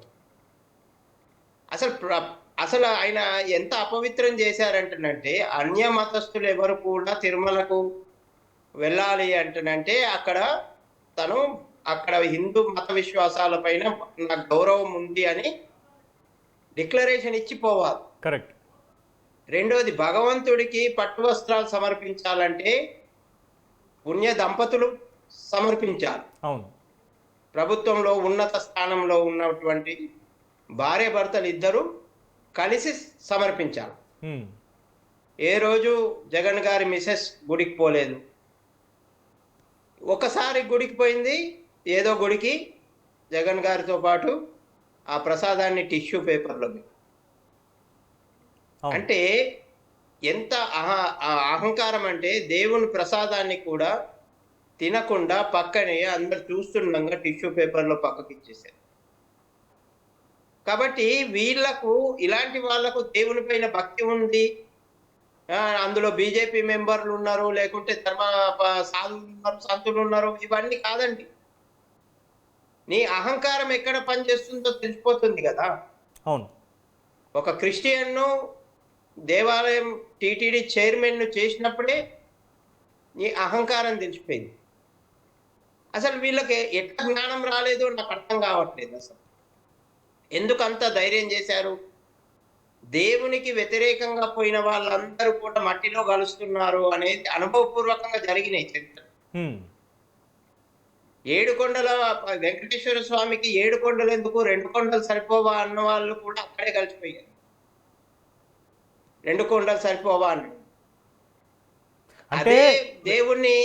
S3: అసలు ఆయన ఎంత అపవిత్రం చేశారంటేనంటే, అన్య మతస్థులు ఎవరు కూడా తిరుమలకు వెళ్ళాలి అంటేనంటే అక్కడ హిందూ మత విశ్వాసాల పైన నాకు గౌరవం ఉంది అని డిక్లరేషన్ ఇచ్చి పోవాలి.
S1: కరెక్ట్.
S3: రెండోది, భగవంతుడికి పట్టు వస్త్రాలు సమర్పించాలంటే పుణ్య దంపతులు సమర్పించాలి.
S1: అవును.
S3: ప్రభుత్వంలో ఉన్నత స్థానంలో ఉన్నటువంటి భార్య భర్తలు ఇద్దరు కలిసి సమర్పించాలి. ఏ రోజు జగన్ గారి మిసెస్ గుడికి పోలేదు. ఒకసారి గుడికి పోయింది, ఏదో గుడికి, జగన్ గారితో పాటు ఆ ప్రసాదాన్ని టిష్యూ పేపర్లో. అంటే ఎంత అహంకారం అంటే, దేవుని ప్రసాదాన్ని కూడా తినకుండా పక్కనే అందరు చూస్తుండగా టిష్యూ పేపర్లో పక్కకి ఇచ్చేసారు. కాబట్టి ఇలాంటి వాళ్లకు దేవుని పైన భక్తి ఉంది, అందులో బీజేపీ మెంబర్లు ఉన్నారు, లేకుంటే ధర్మ సాధువులు ఉన్నారు, సంతులు ఉన్నారు, ఇవన్నీ కాదండి. నీ అహంకారం ఎక్కడ పనిచేస్తుందో తెలిసిపోతుంది కదా.
S1: అవును.
S3: ఒక క్రిస్టియన్ను దేవాలయం టీటీడీ చైర్మన్ ను చేసినప్పుడే నీ అహంకారం తెలిసిపోయింది. అసలు వీళ్ళకి ఎట్లా జ్ఞానం రాలేదో నాకు అర్థం కావట్లేదు. అసలు ఎందుకు అంత ధైర్యం చేశారు? దేవునికి వ్యతిరేకంగా పోయిన వాళ్ళందరూ కూడా మట్టిలో కలుస్తున్నారు అనేది అనుభవపూర్వకంగా జరిగినాయి చరిత్ర. 7 కొండల వెంకటేశ్వర స్వామికి 7 కొండలు ఎందుకు, 2 కొండలు సరిపోవా అన్న వాళ్ళు కూడా అక్కడే కలిసిపోయారు. 2 కొండలు సరిపోవా అన్న
S1: అంటే
S3: దేవుణ్ణి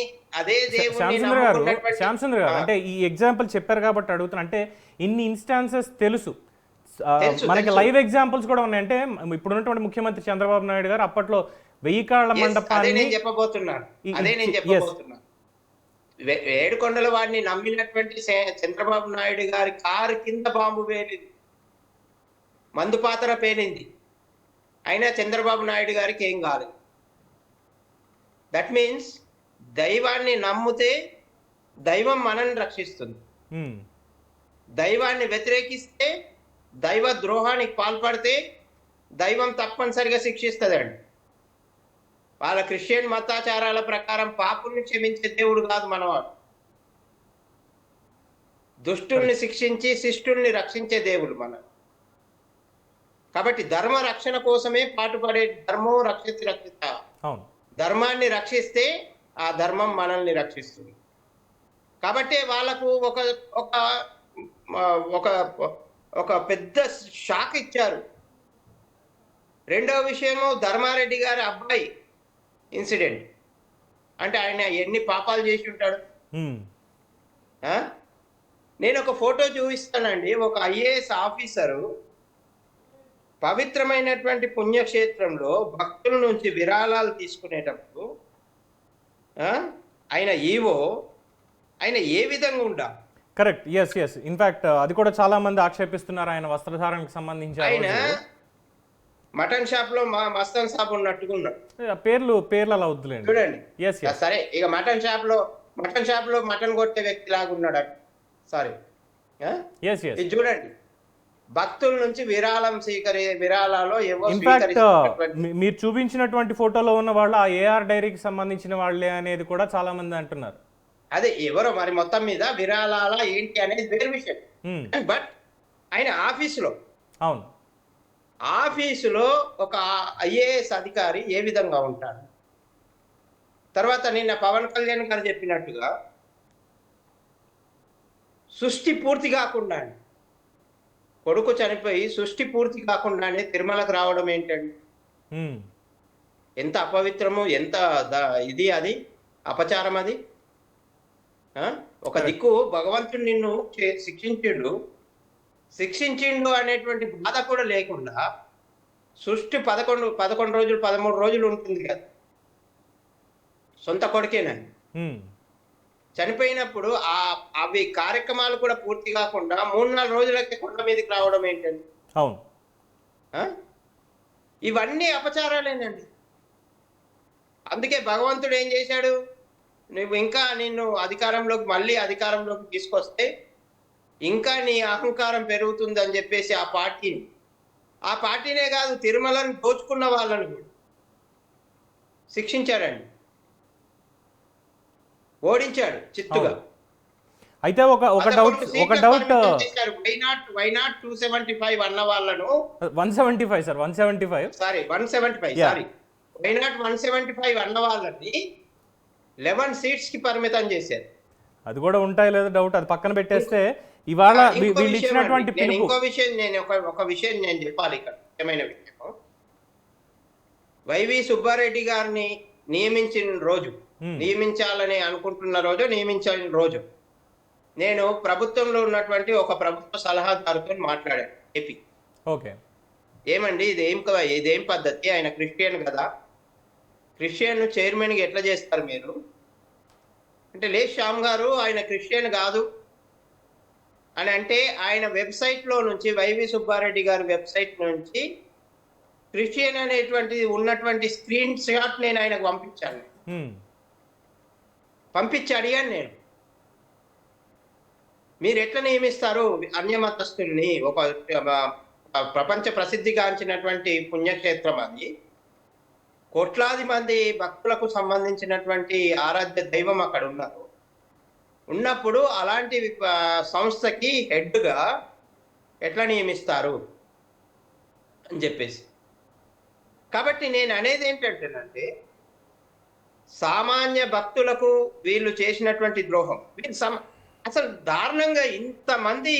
S1: శ్యామచంద్ర గారు, అంటే ఈ ఎగ్జాంపుల్ చెప్పారు కాబట్టి అడుగుతున్నా. అంటే ఇన్ని ఇన్స్టాన్సెస్ తెలుసు, మనకి లైవ్ ఎగ్జాంపుల్స్ కూడా ఉన్నాయి. అంటే ఇప్పుడు ఉన్నటువంటి ముఖ్యమంత్రి చంద్రబాబు నాయుడు గారు అప్పట్లో 1000 కాళ్ల మండపాన్ని
S3: చెప్పబోతున్నాను. 7 కొండల వాడిని నమ్మినటువంటి చంద్రబాబు నాయుడు గారి కారు కింద బాంబు పేలింది, మందు పాత్ర పేలింది, అయినా చంద్రబాబు నాయుడు గారికి ఏం కాలేదు. దట్ మీన్స్ దైవాన్ని నమ్మితే దైవం మనల్ని రక్షిస్తుంది. దైవాన్ని వ్యతిరేకిస్తే, దైవ ద్రోహానికి పాల్పడితే దైవం తప్పనిసరిగా శిక్షిస్తుందండి. వాళ్ళ క్రిస్టియన్ మతాచారాల ప్రకారం పాపుల్ని క్షమించే దేవుడు కాదు మనవాడు. దుష్టుల్ని శిక్షించి శిష్టుల్ని రక్షించే దేవుడు మన. కాబట్టి ధర్మ రక్షణ కోసమే పాటుపడే ధర్మం రక్షిత. ధర్మాన్ని రక్షిస్తే ఆ ధర్మం మనల్ని రక్షిస్తుంది. కాబట్టి వాళ్ళకు ఒక పెద్ద షాక్ ఇచ్చారు. రెండవ విషయము, ధర్మారెడ్డి గారి అబ్బాయి ఇన్సిడెంట్. అంటే ఆయన ఎన్ని పాపాలు చేసి ఉంటాడు. నేను ఒక ఫోటో చూపిస్తానండి. ఒక ఐఏఎస్ ఆఫీసరు పవిత్రమైనటువంటి పుణ్యక్షేత్రంలో భక్తుల నుంచి విరాళాలు తీసుకునేటప్పుడు ఆయన ఆయన ఏ విధంగా ఉండాలి?
S1: కరెక్ట్. ఎస్ ఇన్ఫాక్ట్ అది కూడా చాలా మంది ఆక్షేపిస్తున్నారు ఆయన వస్త్రధారణకు సంబంధించి.
S3: ఆయన మటన్ షాప్ లో మస్తన్ షాప్ ఉన్నట్టుగా ఉన్నాడు.
S1: పేర్లు అలా వద్దులేండి,
S3: చూడండి. సరే, ఇక మటన్ షాప్ లో మటన్ కొట్టే వ్యక్తి లాగా ఉన్నాడు. సారీ, ఇది చూడండి. భక్తుల నుంచి విరాళాలు
S1: ఇన్ఫాక్ట్ మీరు చూపించినటువంటి ఫోటోలో ఉన్న వాళ్ళు ఆ ఏఆర్ డైరీకి సంబంధించిన వాళ్ళే అనేది కూడా చాలా మంది అంటున్నారు.
S3: అదే ఎవరో మరి, మొత్తం మీద విరాళాల ఏంటి అనేది వేరే విషయం. బట్ ఆయన ఆఫీసులో ఒక ఐఏఎస్ అధికారి ఏ విధంగా ఉంటాడు? తర్వాత నిన్న పవన్ కళ్యాణ్ గారు చెప్పినట్టుగా సృష్టి పూర్తి కాకుండా కొడుకు చనిపోయి సృష్టి పూర్తి కాకుండానే తిరుమలకు రావడం ఏంటండి?
S1: ఉమ్,
S3: ఎంత అపవిత్రము, ఎంత ఇది అది అపచారం అది. ఆ? ఒక దిక్కు భగవంతుడు నిన్ను శిక్షించిండు అనేటువంటి బాధ కూడా లేకుండా సృష్టి 11 రోజులు 13 రోజులు ఉంటుంది కదా, సొంత కొడుకేనని
S1: ఉమ్,
S3: చనిపోయినప్పుడు అవి కార్యక్రమాలు కూడా పూర్తి కాకుండా 3-4 రోజులకి కొండ మీదకి రావడం ఏంటండి?
S1: అవును.
S3: ఆ? ఇవన్నీ అపచారాలేనండి. అందుకే భగవంతుడు ఏం చేశాడు, నువ్వు ఇంకా నిన్ను మళ్ళీ అధికారంలోకి తీసుకొస్తే ఇంకా నీ అహంకారం పెరుగుతుందని చెప్పేసి ఆ పార్టీనే కాదు, తిరుమలను దోచుకున్న వాళ్ళని కూడా శిక్షించాడండి, ఓడించాడు చిత్తుగా.
S1: అయితే ఒక డౌట్
S3: వైనాట్ 275 అన్న వాళ్ళను
S1: 175 సార్ 175
S3: సారీ 175 సారీ వైనాట్ 175 అన్న వాళ్ళని 11 సీట్స్ కి పరిమితం చేశారు.
S1: అది కూడా ఉంటాయి లేదా డౌట్, అది పక్కన పెట్టేస్తే ఇవాళ వీళ్ళు ఇచ్చినటువంటి పిలుపు.
S3: ఒక విషయం నేను చెప్పాలి ఇక్కడ, ముఖ్యమైన విషయం. వైవి సుబ్బారెడ్డి గారిని నియమించాలని అనుకుంటున్న నియమించిన రోజు నేను ప్రభుత్వంలో ఉన్నటువంటి ఒక ప్రభుత్వ సలహాదారుతో మాట్లాడాను ఏపీ.
S1: ఓకే,
S3: ఏమండి ఇదేం పద్ధతి, ఆయన క్రిస్టియన్ కదా, క్రిస్టియన్ చైర్మన్గా ఎట్లా చేస్తారు మీరు అంటే, లేదు శ్యామ్ గారు ఆయన క్రిస్టియన్ కాదు అని అంటే, ఆయన వెబ్సైట్లో నుంచి వైవి సుబ్బారెడ్డి గారి వెబ్సైట్ నుంచి క్రిస్టియన్ అనేటువంటిది ఉన్నటువంటి స్క్రీన్ షాట్ నేను ఆయనకు పంపించి అడిగాను నేను, మీరు ఎట్లా నియమిస్తారు అన్యమతస్థుల్ని? ఒక ప్రపంచ ప్రసిద్ధిగాంచినటువంటి పుణ్యక్షేత్రం అది, కోట్లాది మంది భక్తులకు సంబంధించినటువంటి ఆరాధ్య దైవం అక్కడ ఉన్నప్పుడు అలాంటి సంస్థకి హెడ్గా ఎట్లా నియమిస్తారు అని చెప్పేసి. కాబట్టి నేను అనేది ఏంటంటేనంటే, సామాన్య భక్తులకు వీళ్ళు చేసినటువంటి ద్రోహం, అసలు దారుణంగా ఇంతమంది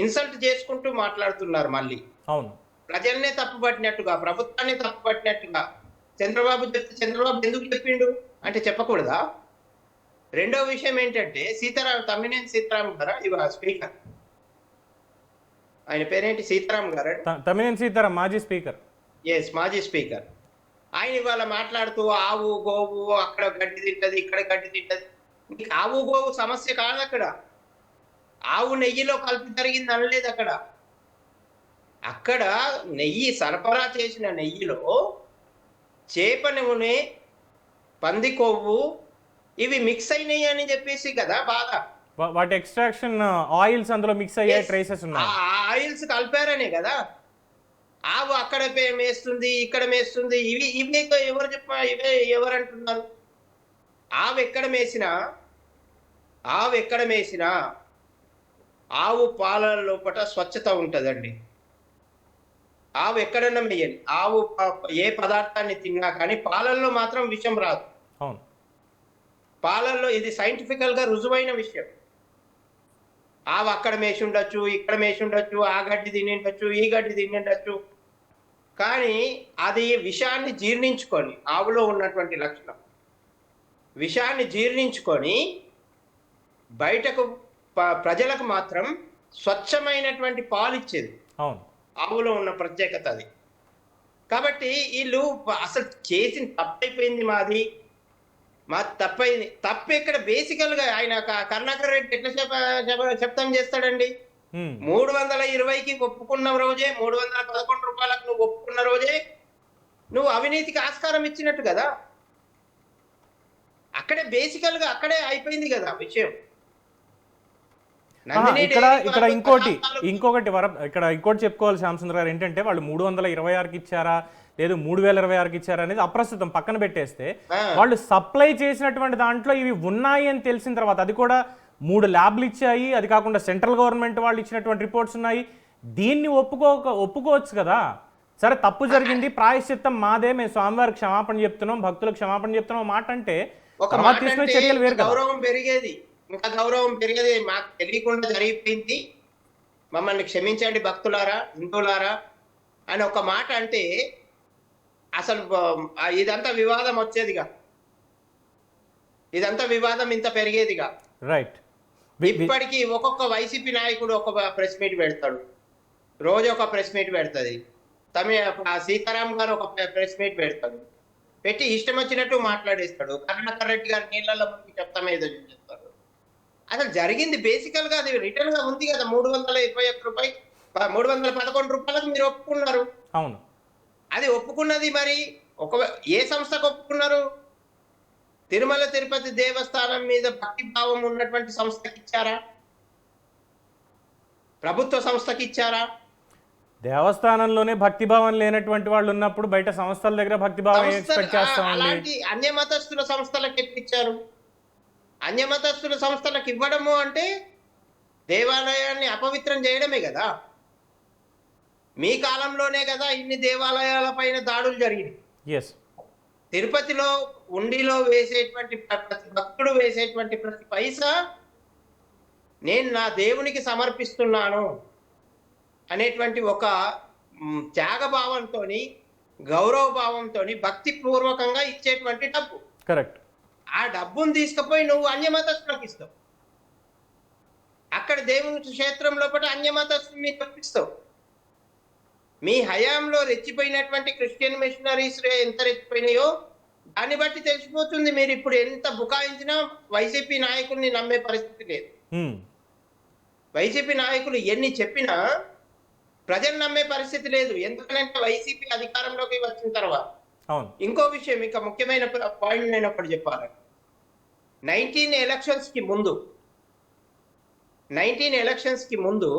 S3: ఇన్సల్ట్ చేసుకుంటూ మాట్లాడుతున్నారు. మళ్ళీ
S1: అవును,
S3: ప్రజల్నే తప్పుపట్టినట్టుగా, ప్రభుత్వాన్ని తప్పుపట్టినట్టుగా. చంద్రబాబు ఎందుకు చెప్పిండు అంటే చెప్పకూడదా? రెండో విషయం ఏంటంటే, తమ్మినేని సీతారాం గారు ఇవాళ స్పీకర్, ఆయన పేరేంటి, సీతారాం గారు,
S1: తమ్మినేని సీతారాం మాజీ స్పీకర్.
S3: మాజీ స్పీకర్. ఆయన ఇవాళ మాట్లాడుతూ ఆవు గోవు అక్కడ గడ్డి తింటది, ఇక్కడ గడ్డి తింటది. నీకు ఆవు గోవు సమస్య కాదు అక్కడ, ఆవు నెయ్యిలో కలిపి జరిగింది అనలేదు అక్కడ. అక్కడ నెయ్యి సరఫరా చేసిన నెయ్యిలో చేప నూనె, పంది కొవ్వు ఇవి మిక్స్ అయినాయి అని చెప్పేసి కదా బాధ.
S1: వాటి ఎక్స్ట్రాక్షన్ ఆయిల్స్ అందులో మిక్స్ అయ్యే ట్రేసెస్ ఉన్నాయి,
S3: ఆయిల్స్ కలిపారనే కదా. ఆవు అక్కడ మేస్తుంది, ఇక్కడ మేస్తుంది, ఇవి ఎవరు అంటున్నారు? ఆవు ఎక్కడ మేసినా ఆవు పాల లోపల స్వచ్ఛత ఉంటుందండి. ఆవు ఎక్కడన్నా మేయని, ఆవు ఏ పదార్థాన్ని తిన్నా కానీ పాలల్లో మాత్రం విషం రాదు.
S1: అవును,
S3: పాలల్లో ఇది సైంటిఫికల్ గా రుజువైన విషయం. ఆవు అక్కడ మేసి ఉండొచ్చు, ఇక్కడ మేసి ఉండొచ్చు, ఆ గడ్డి తినిండొచ్చు, ఈ గడ్డి తినిండొచ్చు, కానీ అది విషాన్ని జీర్ణించుకొని, ఆవులో ఉన్నటువంటి లక్షణం విషాన్ని జీర్ణించుకొని బయటకు ప్రజలకు మాత్రం స్వచ్ఛమైనటువంటి పాలు ఇచ్చేది.
S1: అవును,
S3: ఆవులో ఉన్న ప్రత్యేకత అది. కాబట్టి వీళ్ళు అసలు చేసిన తప్పైపోయింది, మా తప్పైంది. తప్పు ఎక్కడ బేసికల్ గా ఆయన కరుణాకర్ రెడ్డి ఎట్లా చెప్తాం చేస్తాడండి? 320కి ఒప్పుకున్న రోజే, 311 రూపాయలకు నువ్వు ఒప్పుకున్న రోజే నువ్వు అవినీతికి ఆస్కారం ఇచ్చినట్టు కదా. అక్కడే బేసికల్ గా అక్కడే అయిపోయింది కదా విషయం.
S1: ఇక్కడ ఇంకోటి చెప్పుకోవాలి శ్యామసుందర్ గారు, ఏంటంటే వాళ్ళు 326కి ఇచ్చారా లేదు 3026కి ఇచ్చారా అనేది అప్రస్తుతం పక్కన పెట్టేస్తే, వాళ్ళు సప్లై చేసినటువంటి దాంట్లో ఇవి ఉన్నాయి అని తెలిసిన తర్వాత, అది కూడా 3 ల్యాబ్లు ఇచ్చాయి, అది కాకుండా సెంట్రల్ గవర్నమెంట్ వాళ్ళు ఇచ్చినటువంటి రిపోర్ట్స్ ఉన్నాయి, దీన్ని ఒప్పుకోవచ్చు కదా. సరే తప్పు జరిగింది, ప్రాయశ్చిత్తం మాదే, మేము స్వామివారికి క్షమాపణ చెప్తున్నాం, భక్తులకు క్షమాపణ చెప్తున్నాం మాట అంటే తీసుకునే చర్యలు వేరు.
S3: గౌరవం పెరిగేది, ఇంకా గౌరవం పెరిగేది. మాకు తెలియకుండా జరిగిపోయింది, మమ్మల్ని క్షమించండి భక్తులారా, హిందువులారా అని ఒక మాట అంటే అసలు ఇదంతా వివాదం వచ్చేదిగా, ఇదంతా వివాదం ఇంత పెరిగేదిగా.
S1: రైట్.
S3: ఇప్పటికీ ఒక్కొక్క వైసీపీ నాయకుడు ఒక ప్రెస్ మీట్ పెడతాడు, రోజు ఒక ప్రెస్ మీట్ పెడుతుంది. సీతారాం గారు ఒక ప్రెస్ మీట్ పెడతాడు, పెట్టి ఇష్టం వచ్చినట్టు మాట్లాడేస్తాడు. కరుణాకర్ రెడ్డి గారు నీళ్ళల్లో మనకి చెప్తామే ఏదో చెప్తారు. అసలు జరిగింది బేసికల్ గా అది రిటర్న్ గా ఉంది కదా, 321 రూపాయలు, 311 రూపాయలకు మీరు ఒప్పుకున్నారు.
S1: అవును,
S3: అది ఒప్పుకున్నది మరి ఏ సంస్థకు ఒప్పుకున్నారు? తిరుమల తిరుపతి దేవస్థానం మీద భక్తి భావం ఉన్నటువంటి సంస్థకి ఇచ్చారా? ప్రభుత్వ సంస్థకి ఇచ్చారా?
S1: దేవస్థానంలోనే భక్తిభావం లేనటువంటి వాళ్ళు ఉన్నప్పుడు బయట సంస్థల దగ్గర భక్తిభావం ఎక్స్పెక్ట్ చేస్తామండి.
S3: అలాంటి అన్యమతస్థుల సంస్థలకు ఎక్కిచ్చారు. అన్యమతస్థుల సంస్థలకు ఇవ్వడము అంటే దేవాలయాన్ని అపవిత్రం చేయడమే కదా. మీ కాలంలోనే కదా ఇన్ని దేవాలయాల పైన దాడులు జరిగినాయి.
S1: ఎస్,
S3: తిరుపతిలో ఉండిలో వేసేటువంటి ప్రతి భక్తుడు వేసేటువంటి ప్రతి పైసా నేను నా దేవునికి సమర్పిస్తున్నాను అనేటువంటి ఒక త్యాగభావంతో, గౌరవ భావంతో, భక్తి పూర్వకంగా ఇచ్చేటువంటి డబ్బు.
S1: కరెక్ట్.
S3: ఆ డబ్బును తీసుకుపోయి నువ్వు అన్యమతస్థులకు ఇస్తావు. అక్కడ దేవుని క్షేత్రం లోపల అన్యమతస్థులు మీరు తప్పిస్తావు. మీ హయాంలో రెచ్చిపోయినటువంటి క్రిస్టియన్ మిషనరీస్ ఎంత రెచ్చిపోయినాయో దాన్ని బట్టి తెలిసిపోతుంది. మీరు ఇప్పుడు ఎంత బుకాయించినా వైసీపీ నాయకుల్ని నమ్మే పరిస్థితి లేదు. వైసీపీ నాయకులు ఎన్ని చెప్పినా ప్రజలు నమ్మే పరిస్థితి లేదు. ఎందుకంటే వైసీపీ అధికారంలోకి వచ్చిన తర్వాత. ఇంకో విషయం, ఇంకా ముఖ్యమైన పాయింట్ నేను ఒకటి చెప్పాలి. 19 ఎలక్షన్స్ కి ముందు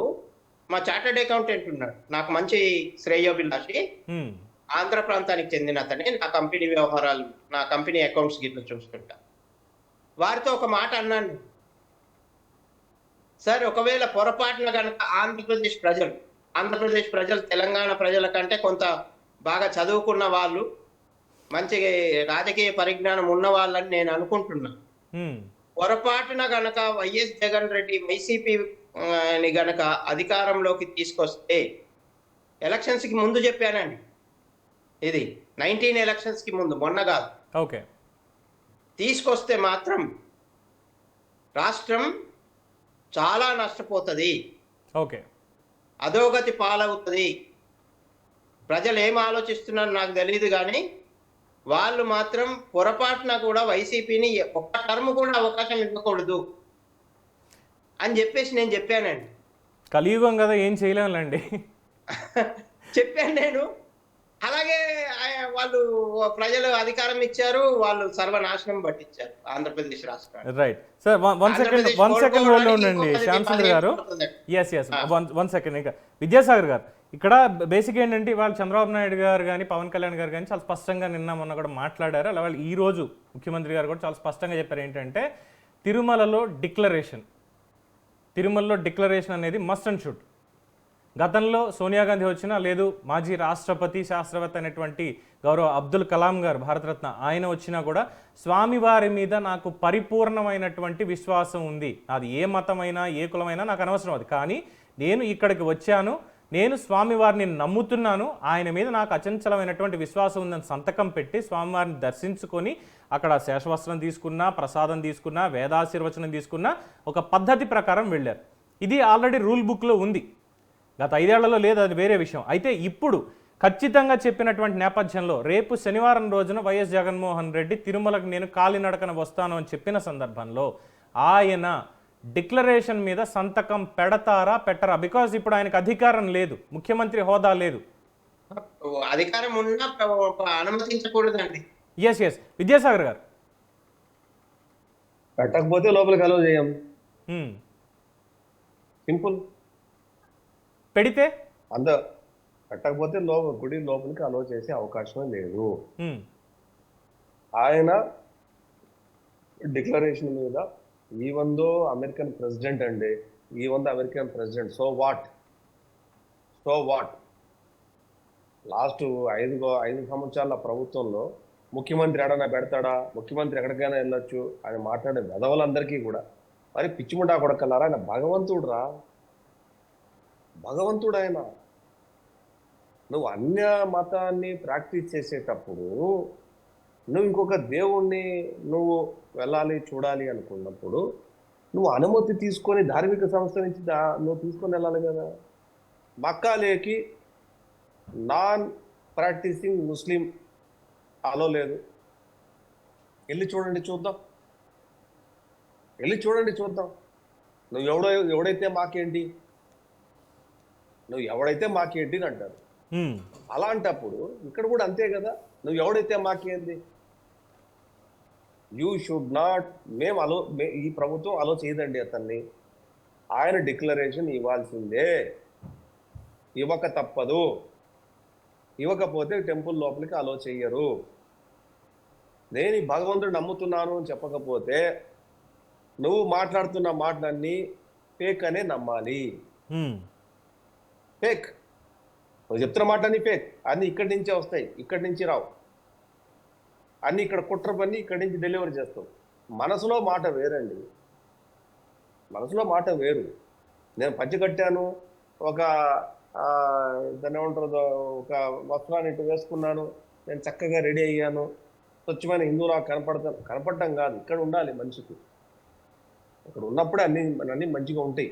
S3: మా చార్టర్డ్ అకౌంటెంట్ ఉన్నాడు, నాకు మంచి శ్రేయోభిలాషి, ఆంధ్ర ప్రాంతానికి చెందిన అతనే. నా కంపెనీ వ్యవహారాలు, నా కంపెనీ అకౌంట్స్ గిట్ల చూసుకుంటా. వారితో ఒక మాట అన్నాను, సార్ ఒకవేళ పొరపాటున కనుక ఆంధ్రప్రదేశ్ ప్రజలు తెలంగాణ ప్రజల కంటే కొంత బాగా చదువుకున్న వాళ్ళు, మంచి రాజకీయ పరిజ్ఞానం ఉన్న వాళ్ళని నేను అనుకుంటున్నా. పొరపాటున గనక వైఎస్ జగన్ రెడ్డి వైసీపీని గనక అధికారంలోకి తీసుకొస్తే, ఎలక్షన్స్ కి ముందు చెప్పానండి, ఇది 19 ఎలక్షన్స్ కి ముందు, మొన్న కాదు,
S1: ఓకే,
S3: తీసుకొస్తే మాత్రం రాష్ట్రం చాలా నష్టపోతుంది,
S1: ఓకే,
S3: అధోగతి పాలవుతుంది. ప్రజలు ఏం ఆలోచిస్తున్నారో నాకు తెలియదు, కానీ వాళ్ళు మాత్రం పొరపాటున కూడా వైసీపీని ఒక్క టర్మ్ కూడా అవకాశం ఇవ్వకూడదు అని చెప్పేసి నేను చెప్పానండి.
S1: కలియుగం కదా, ఏం చేయలేములండి.
S3: చెప్పాను నేను. అలాగే వాళ్ళు ప్రజలు అధికారం ఇచ్చారు, వాళ్ళు సర్వనాశనం పట్టించారు ఆంధ్రప్రదేశ్ రాష్ట్రాన్ని.
S1: Right sir, one second hold ఉండండి శ్యామసుందర్ గారు. Yes, one second. ఇంకా విద్యాసాగర్ గారు, ఇక్కడ బేసిక్ ఏంటంటే ఇవాళ చంద్రబాబు నాయుడు గారు కానీ పవన్ కళ్యాణ్ గారు కానీ చాలా స్పష్టంగా నిన్న మొన్న కూడా మాట్లాడారు. అలా వాళ్ళు ఈ రోజు ముఖ్యమంత్రి గారు కూడా చాలా స్పష్టంగా చెప్పారు ఏంటంటే తిరుమలలో డిక్లరేషన్ అనేది మస్ట్ అండ్ షుడ్. గతంలో సోనియా గాంధీ వచ్చినా, లేదు మాజీ రాష్ట్రపతి శాస్త్రవేత్త అయినటువంటి గౌరవ అబ్దుల్ కలాం గారు, భారతరత్న, ఆయన వచ్చినా కూడా స్వామివారి మీద నాకు పరిపూర్ణమైనటువంటి విశ్వాసం ఉంది. అది ఏ మతమైనా ఏ కులమైనా నాకు అనవసరం అది. కానీ నేను ఇక్కడికి వచ్చాను, నేను స్వామివారిని నమ్ముతున్నాను, ఆయన మీద నాకు అచంచలమైనటువంటి విశ్వాసం ఉందని సంతకం పెట్టి స్వామివారిని దర్శించుకొని అక్కడ శేషవస్త్రం తీసుకున్నా, ప్రసాదం తీసుకున్నా, వేదాశీర్వచనం తీసుకున్నా, ఒక పద్ధతి ప్రకారం వెళ్ళారు. ఇది ఆల్రెడీ రూల్ బుక్లో ఉంది. గత 5 ఏళ్లలో లేదు, అది వేరే విషయం. అయితే ఇప్పుడు ఖచ్చితంగా చెప్పినటువంటి నేపథ్యంలో రేపు శనివారం రోజున వైఎస్ జగన్మోహన్ రెడ్డి తిరుమలకు నేను కాలినడకన వస్తాను అని చెప్పిన సందర్భంలో ఆయన డిక్లరేషన్ మీద సంతకం పెడతారా పెట్టరా? బికాజ్ ఇప్పుడు ఆయనకు అధికారం లేదు, ముఖ్యమంత్రి హోదా లేదు.
S3: అధికారం ఉన్నా అనుమతించకూడదండి.
S1: ఎస్ విద్యాసాగర్ గారు,
S2: పెట్టకపోతే లోపలికి అలో చేయం, సింపుల్.
S1: పెడితే
S2: పెట్టకపోతే గుడి లోపలికి అలో చేసే అవకాశం లేదు. ఆయన డిక్లరేషన్ మీద ఈవెందో అమెరికన్ ప్రెసిడెంట్ అండి, American president, so what last 5 సంవత్సరాల ప్రభుత్వంలో ముఖ్యమంత్రి ఎడనా పెడతాడా? ముఖ్యమంత్రి ఎక్కడికైనా వెళ్ళొచ్చు. ఆయన మాట్లాడే వెధవలందరికీ కూడా మరి పిచ్చిముండా కొడకల్లారా, ఆయన భగవంతుడు రా. భగవంతుడు ఆయన. నువ్వు అన్య మతాన్ని ప్రాక్టీస్ చేసేటప్పుడు నువ్వు ఇంకొక దేవుణ్ణి నువ్వు వెళ్ళాలి చూడాలి అనుకున్నప్పుడు నువ్వు అనుమతి తీసుకొని ధార్మిక సంస్థ నుంచి నువ్వు తీసుకొని వెళ్ళాలి కదా. మక్కాలేకి నాన్ ప్రాక్టీసింగ్ ముస్లిం అలో లేదు. వెళ్ళి చూడండి చూద్దాం, వెళ్ళి చూడండి చూద్దాం. నువ్వు ఎవడైతే మాకేంటి, నువ్వు ఎవడైతే మాకేంటి అని అంటారు. అలాంటప్పుడు ఇక్కడ కూడా అంతే కదా, నువ్వు ఎవడైతే మాకేంది. యూ షుడ్ నాట్, ఈ ప్రభుత్వం అలో చేయదండి అతన్ని. ఆయన డిక్లరేషన్ ఇవ్వాల్సిందే, ఇవ్వక తప్పదు. ఇవ్వకపోతే టెంపుల్ లోపలికి అలో చెయ్యరు. నేను ఈ భగవంతుడు నమ్ముతున్నాను అని చెప్పకపోతే నువ్వు మాట్లాడుతున్న మాటలన్నీ ఫేక్ అనే నమ్మాలి. ఫేక్, నువ్వు చెప్తున్న మాటలన్నీ ఫేక్. అన్నీ ఇక్కడి నుంచే వస్తాయి, ఇక్కడి నుంచి రావు. అన్నీ ఇక్కడ కుట్ర పని ఇక్కడి నుంచి డెలివరీ చేస్తావు. మనసులో మాట వేరండి, మనసులో మాట వేరు. నేను పంచి కట్టాను, ఒక దాన్ని ఏమంటారు, ఒక వస్త్రాన్ని ఇటు వేసుకున్నాను, నేను చక్కగా రెడీ అయ్యాను, స్వచ్ఛమైన హిందువులా కనపడటం కాదు. ఇక్కడ ఉండాలి మనిషికి, ఇక్కడ ఉన్నప్పుడే అన్నీ మంచిగా ఉంటాయి.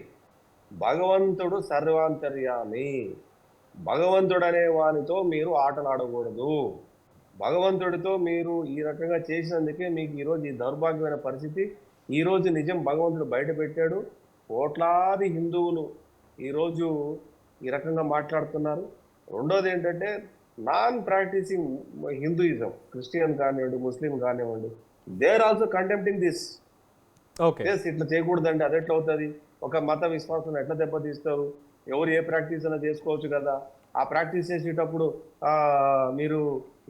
S2: భగవంతుడు సర్వాంతర్యామి. భగవంతుడు అనే వానితో మీరు ఆటలాడకూడదు. భగవంతుడితో మీరు ఈ రకంగా చేసినందుకే మీకు ఈరోజు ఈ దౌర్భాగ్యమైన పరిస్థితి. ఈరోజు నిజం భగవంతుడు బయట పెట్టాడు. కోట్లాది హిందువులు ఈరోజు ఈ రకంగా మాట్లాడుతున్నారు. రెండోది ఏంటంటే నాన్ ప్రాక్టీసింగ్ హిందూయిజం, క్రిస్టియన్ కానివ్వండి, ముస్లిం కానివ్వండి, దే ఆర్ ఆల్సో కంటెంప్టింగ్ దిస్. ఇట్లా చేయకూడదండి, అది ఎట్లా అవుతుంది, ఒక మత విశ్వాసం ఎట్లా దెబ్బతీస్తారు, ఎవరు ఏ ప్రాక్టీస్ అయినా చేసుకోవచ్చు కదా, ఆ ప్రాక్టీస్ చేసేటప్పుడు మీరు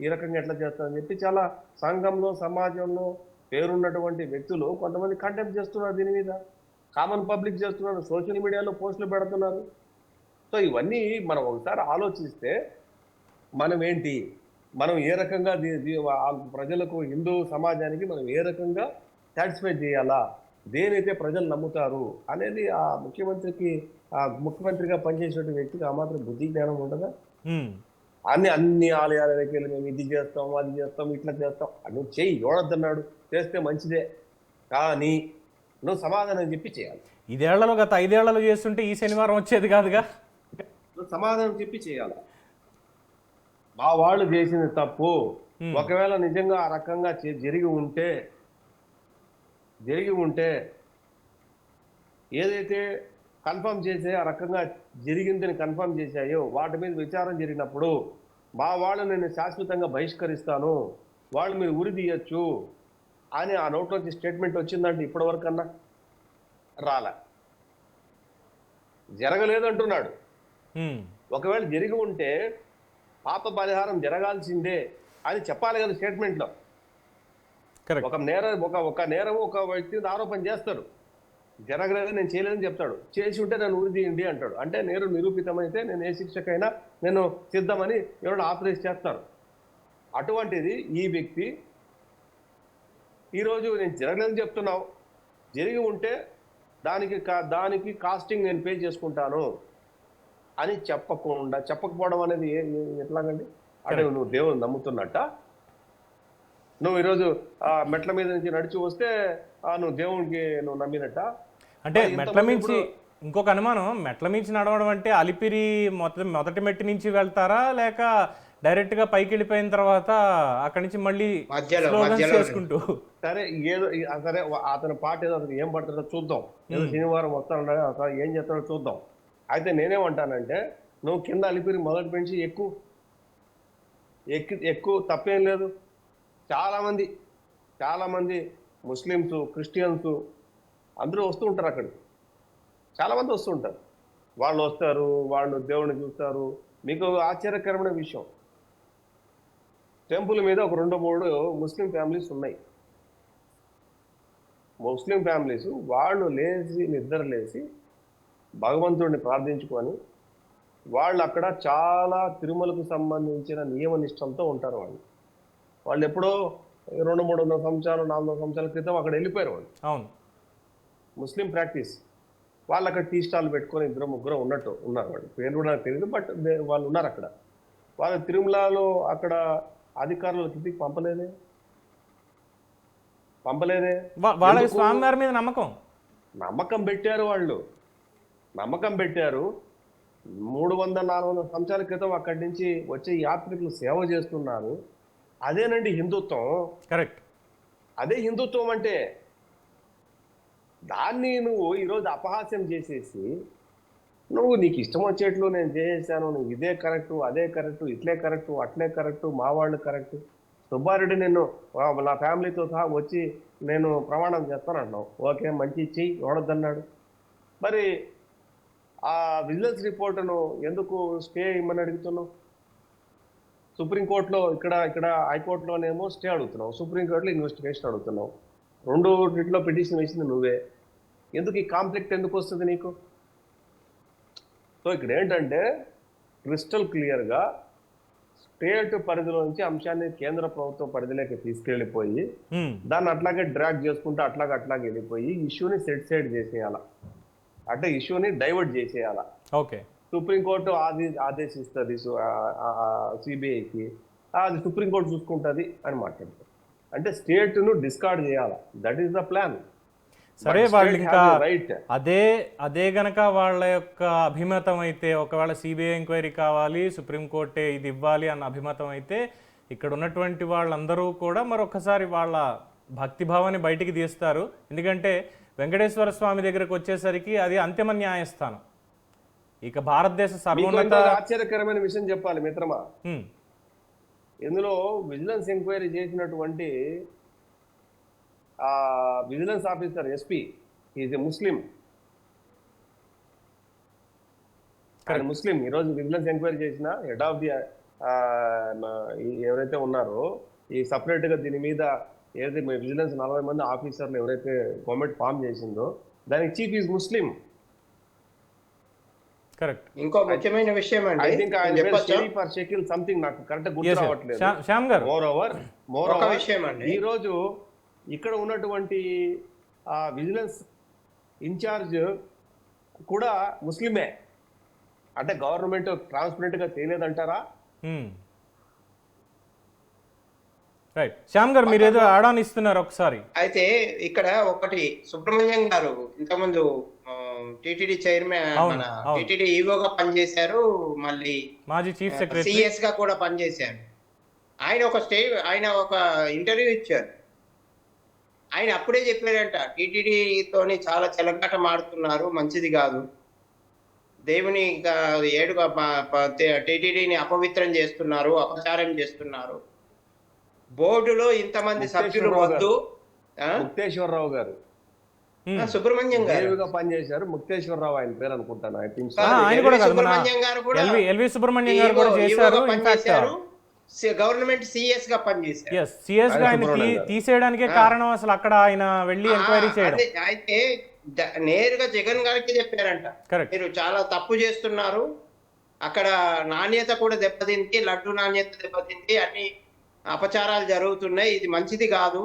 S2: ఈ రకంగా ఎట్లా చేస్తారని చెప్పి చాలా సంఘంలో సమాజంలో పేరున్నటువంటి వ్యక్తులు కొంతమంది కంటెంప్ట్ చేస్తున్నారు. దీని మీద కామన్ పబ్లిక్ చేస్తున్నారు, సోషల్ మీడియాలో పోస్టులు పెడుతున్నారు. సో ఇవన్నీ మనం ఒకసారి ఆలోచిస్తే మనం ఏంటి, మనం ఏ రకంగా ప్రజలకు, హిందూ సమాజానికి మనం ఏ రకంగా సాటిస్ఫై చేయాలా, దేనైతే ప్రజలు నమ్ముతారు అనేది ఆ ముఖ్యమంత్రిగా పనిచేసే వ్యక్తికి ఆ మాత్రం బుద్ధి జ్ఞానం ఉండదా? అన్ని ఆలయాలకి వెళ్ళి మేము ఇది చేస్తాం, అది చేస్తాం, ఇట్లా చేస్తాం అని చెయ్యి, ఎవడొద్దన్నాడు, చేస్తే మంచిదే, కానీ నువ్వు సమాధానం చెప్పి చేయాలి.
S1: ఇదేళ్లలో గత 5 ఏళ్లలో చేస్తుంటే ఈ శనివారం వచ్చేది కాదుగా.
S2: నువ్వు సమాధానం చెప్పి చేయాలి. మా వాళ్ళు చేసింది తప్పు, ఒకవేళ నిజంగా ఆ రకంగా జరిగి ఉంటే ఏదైతే కన్ఫర్మ్ చేసే ఆ రకంగా జరిగిందని కన్ఫర్మ్ చేశాయో వాటి మీద విచారం జరిగినప్పుడు మా వాళ్ళు నేను శాశ్వతంగా బహిష్కరిస్తాను, వాళ్ళు మీరు ఉరి తీయచ్చు అని ఆ నోట్లోంచి స్టేట్మెంట్ వచ్చిందంటే ఇప్పటివరకన్నా రాలే, జరగలేదంటున్నాడు. ఒకవేళ జరిగి ఉంటే పాప పరిహారం జరగాల్సిందే అని చెప్పాలి కదా స్టేట్మెంట్లో. ఒక నేరం ఒక వ్యక్తి ఆరోపణ చేస్తాడు, జరగలేదు, నేను చేయలేదని చెప్తాడు, చేసి ఉంటే నన్ను ఉరి తీయండి అంటాడు. అంటే నేరం నిరూపితమైతే నేను ఏ శిక్షకైనా నేను సిద్ధమని ఎవరైనా ఆథరైజ్ చేస్తారు. అటువంటిది ఈ వ్యక్తి ఈరోజు నేను జరగలేదని చెప్తున్నావు, జరిగి ఉంటే దానికి కాస్టింగ్ నేను పే చేసుకుంటాను అని చెప్పకపోవడం అనేది ఎట్లాగండి? అంటే నువ్వు దేవుని నమ్ముతున్నట్ట? నువ్వు ఈరోజు మెట్ల మీద నుంచి నడిచి వస్తే నువ్వు దేవునికి నువ్వు నమ్మినట్ట?
S1: అంటే మెట్ల మించి ఇంకొక అనుమానం, మెట్ల మించి నడవడం అంటే అలిపిరి మొదటి మెట్టి నుంచి వెళ్తారా, లేక డైరెక్ట్ గా పైకి వెళ్ళిపోయిన తర్వాత అక్కడి నుంచి మళ్ళీ చేసుకుంటూ?
S2: సరే సరే అతని పాట ఏదో అతను ఏం పడుతుందో చూద్దాం, ఏదో శనివారం వస్తానన్నా ఏం చేస్తాడో చూద్దాం. అయితే నేనేమంటానంటే నువ్వు కింద అలిపిరి మొదటి పెంచి ఎక్కువ తప్పేం లేదు. చాలా మంది ముస్లిమ్స్, క్రిస్టియన్స్ అందరూ వస్తూ ఉంటారు అక్కడికి, చాలామంది వస్తూ ఉంటారు. వాళ్ళు వస్తారు, వాళ్ళు దేవుడిని చూస్తారు. మీకు ఆశ్చర్యకరమైన విషయం, టెంపుల్ మీద ఒక 2-3 ముస్లిం ఫ్యామిలీస్ ఉన్నాయి. ముస్లిం ఫ్యామిలీస్ వాళ్ళు నిద్ర లేచి భగవంతుడిని ప్రార్థించుకొని వాళ్ళు అక్కడ చాలా తిరుమలకు సంబంధించిన నియమ నిష్టంతో ఉంటారు. వాళ్ళు ఎప్పుడో 200-300 సంవత్సరాలు 400 సంవత్సరాల క్రితం అక్కడ వెళ్ళిపోయారు వాళ్ళు.
S1: అవును,
S2: ముస్లిం ప్రాక్టీస్. వాళ్ళు అక్కడ టీ స్టాల్ పెట్టుకొని 2-3 ఉన్నట్టు ఉన్నారు. వాళ్ళు పేర్లు కూడా నాకు తెలియదు, బట్ వాళ్ళు ఉన్నారు అక్కడ. వాళ్ళు తిరుమలలో అక్కడ అధికారులు కిందికి పంపలేదే.
S1: వాళ్ళ స్వామివారి మీద
S2: నమ్మకం పెట్టారు వాళ్ళు. నమ్మకం పెట్టారు. 300-400 సంవత్సరాల క్రితం అక్కడి నుంచి వచ్చే యాత్రికులు సేవ చేస్తున్నారు. అదేనండి హిందుత్వం.
S1: కరెక్ట్.
S2: అదే హిందుత్వం అంటే. దాన్ని నువ్వు ఈరోజు అపహాస్యం చేసేసి నువ్వు నీకు ఇష్టం వచ్చేట్లు నేను చేసేసాను, నువ్వు ఇదే కరెక్టు, అదే కరెక్టు, ఇట్లే కరెక్టు, అట్లే కరెక్టు, మా వాళ్ళు కరెక్టు, సుబ్బారెడ్డి నిన్ను నా ఫ్యామిలీతో సహా వచ్చి నేను ప్రమాణం చేస్తాను అంటున్నావు. ఓకే, మంచి చెయ్యి, ఎవడొద్దన్నాడు. మరి ఆ విజిలెన్స్ రిపోర్టును ఎందుకు స్టే ఇమ్మని అడుగుతున్నావు? సుప్రీంకోర్టులో ఇక్కడ హైకోర్టులోనేమో స్టే అడుగుతున్నావు, సుప్రీంకోర్టులో ఇన్వెస్టిగేషన్ అడుగుతున్నావు. 2 పిటిషన్ వేసింది నువ్వే. ఎందుకు ఈ కాన్ఫ్లిక్ట్ ఎందుకు వస్తుంది నీకు? సో ఇక్కడ ఏంటంటే క్రిస్టల్ క్లియర్గా స్టేట్ పరిధిలో నుంచి అంశాన్ని కేంద్ర ప్రభుత్వం పరిధిలోకి తీసుకెళ్ళిపోయి దాన్ని అట్లాగే డ్రాగ్ చేసుకుంటూ అట్లాగే వెళ్ళిపోయి ఇష్యూని సెట్ సైడ్ చేసేయాల, అంటే ఇష్యూని డైవర్ట్ చేసేయాల.
S1: ఓకే,
S2: సుప్రీంకోర్టు ఆదేశిస్తుంది సిబిఐకి, అది సుప్రీంకోర్టు చూసుకుంటుంది అని మాట్లాడతారు. అంటే స్టేట్ను డిస్కార్డ్ చేయాలా. That is the plan.
S1: సరే, వాళ్ళు ఇంకా అదే గనక వాళ్ళ యొక్క అభిమతం అయితే, ఒకవేళ సిబిఐ ఎంక్వైరీ కావాలి, సుప్రీంకోర్టే ఇది ఇవ్వాలి అన్న అభిమతం అయితే, ఇక్కడ ఉన్నటువంటి వాళ్ళందరూ కూడా మరొకసారి వాళ్ళ భక్తిభావాన్ని బయటికి తీస్తారు. ఎందుకంటే వెంకటేశ్వర స్వామి దగ్గరకు వచ్చేసరికి అది అంతిమ న్యాయస్థానం. ఇక భారతదేశ సర్వోన్నత
S2: ఆశ్చర్యకరమైన విషయం చెప్పాలి మిత్రమా. ఇందులో విజిలెన్స్ ఎంక్వైరీ చేసినటువంటి vigilance officer SP is a Muslim. ఈరోజు విజిలెన్స్ ఎంక్వైరీ చేసిన హెడ్ ఆఫ్ ది ఎవరైతే ఉన్నారో, ఈ సపరేట్ గా దీని మీద ఏదైతే విజిలెన్స్ 40 మంది ఆఫీసర్లు ఎవరైతే గవర్నమెంట్ ఫామ్ చేసిందో దానికి చీఫ్ ఈజ్ ముస్లిం.
S1: కరెక్ట్.
S3: ఇంకో ముఖ్యమైన విషయం
S2: I think for Shakeel something, నాకు కరెక్ట్ గుర్తు రావట్లేదు. మోర్ ఓవర్
S3: విషయం అండి,
S2: ఈ రోజు ఇక్కడ ఉన్నటువంటి విజిలెన్స్ ఇన్ఛార్జ్ కూడా ముస్లిమే. అంటే గవర్నమెంట్ ట్రాన్స్పరెంట్ గా చేయలేదంటారా?
S1: రైట్. శ్యామ్ గారు, మీరు ఏదో ఆడాన్ ఇస్తున్నారు ఒకసారి.
S3: అయితే ఇక్కడ ఒకటి, సుబ్రహ్మణ్యం గారు ఇంతకుముందు టిటిడి చైర్మన్, మన టిటిడి ఈవోగా పనిచేశారు, మళ్ళీ
S1: మాజీ చీఫ్ సెక్రటరీ
S3: సిఎస్ గా కూడా పనిచేశారు. ఆయన ఒక ఇంటర్వ్యూ ఇచ్చారు. ఆయన అప్పుడే చెప్పారంట, టీటీడీతోని చాలా చెలగాట మాడుతున్నారు, మంచిది కాదు, దేవుని టీటీడీని అపవిత్రం చేస్తున్నారు, అపచారం చేస్తున్నారు, బోర్డులో ఇంతమంది సభ్యులు వద్దు.
S2: ముక్తేశ్వరరావు గారు,
S3: సుబ్రహ్మణ్యం గారు
S2: పనిచేశారు. ముక్తేశ్వరరావు ఆయన పేరు అనుకుంటాను.
S3: సుబ్రహ్మణ్యం గారు కూడా పనిచేశారు, గవర్నమెంట్ సిఎస్ గా పనిచేశారు.
S1: సిఎస్ గా ఆయన తీసేయడానికే కారణం అసలు అక్కడ ఆయన వెళ్ళి ఎంక్వైరీ చేయడం.
S3: అయితే నేరుగా జగన్ గారికి చెప్పారంట, మీరు చాలా తప్పు చేస్తున్నారు, అక్కడ నాణ్యత కూడా దెబ్బతింది, లడ్డు నాణ్యత దెబ్బతింది, అన్ని అపచారాలు జరుగుతున్నాయి, ఇది మంచిది కాదు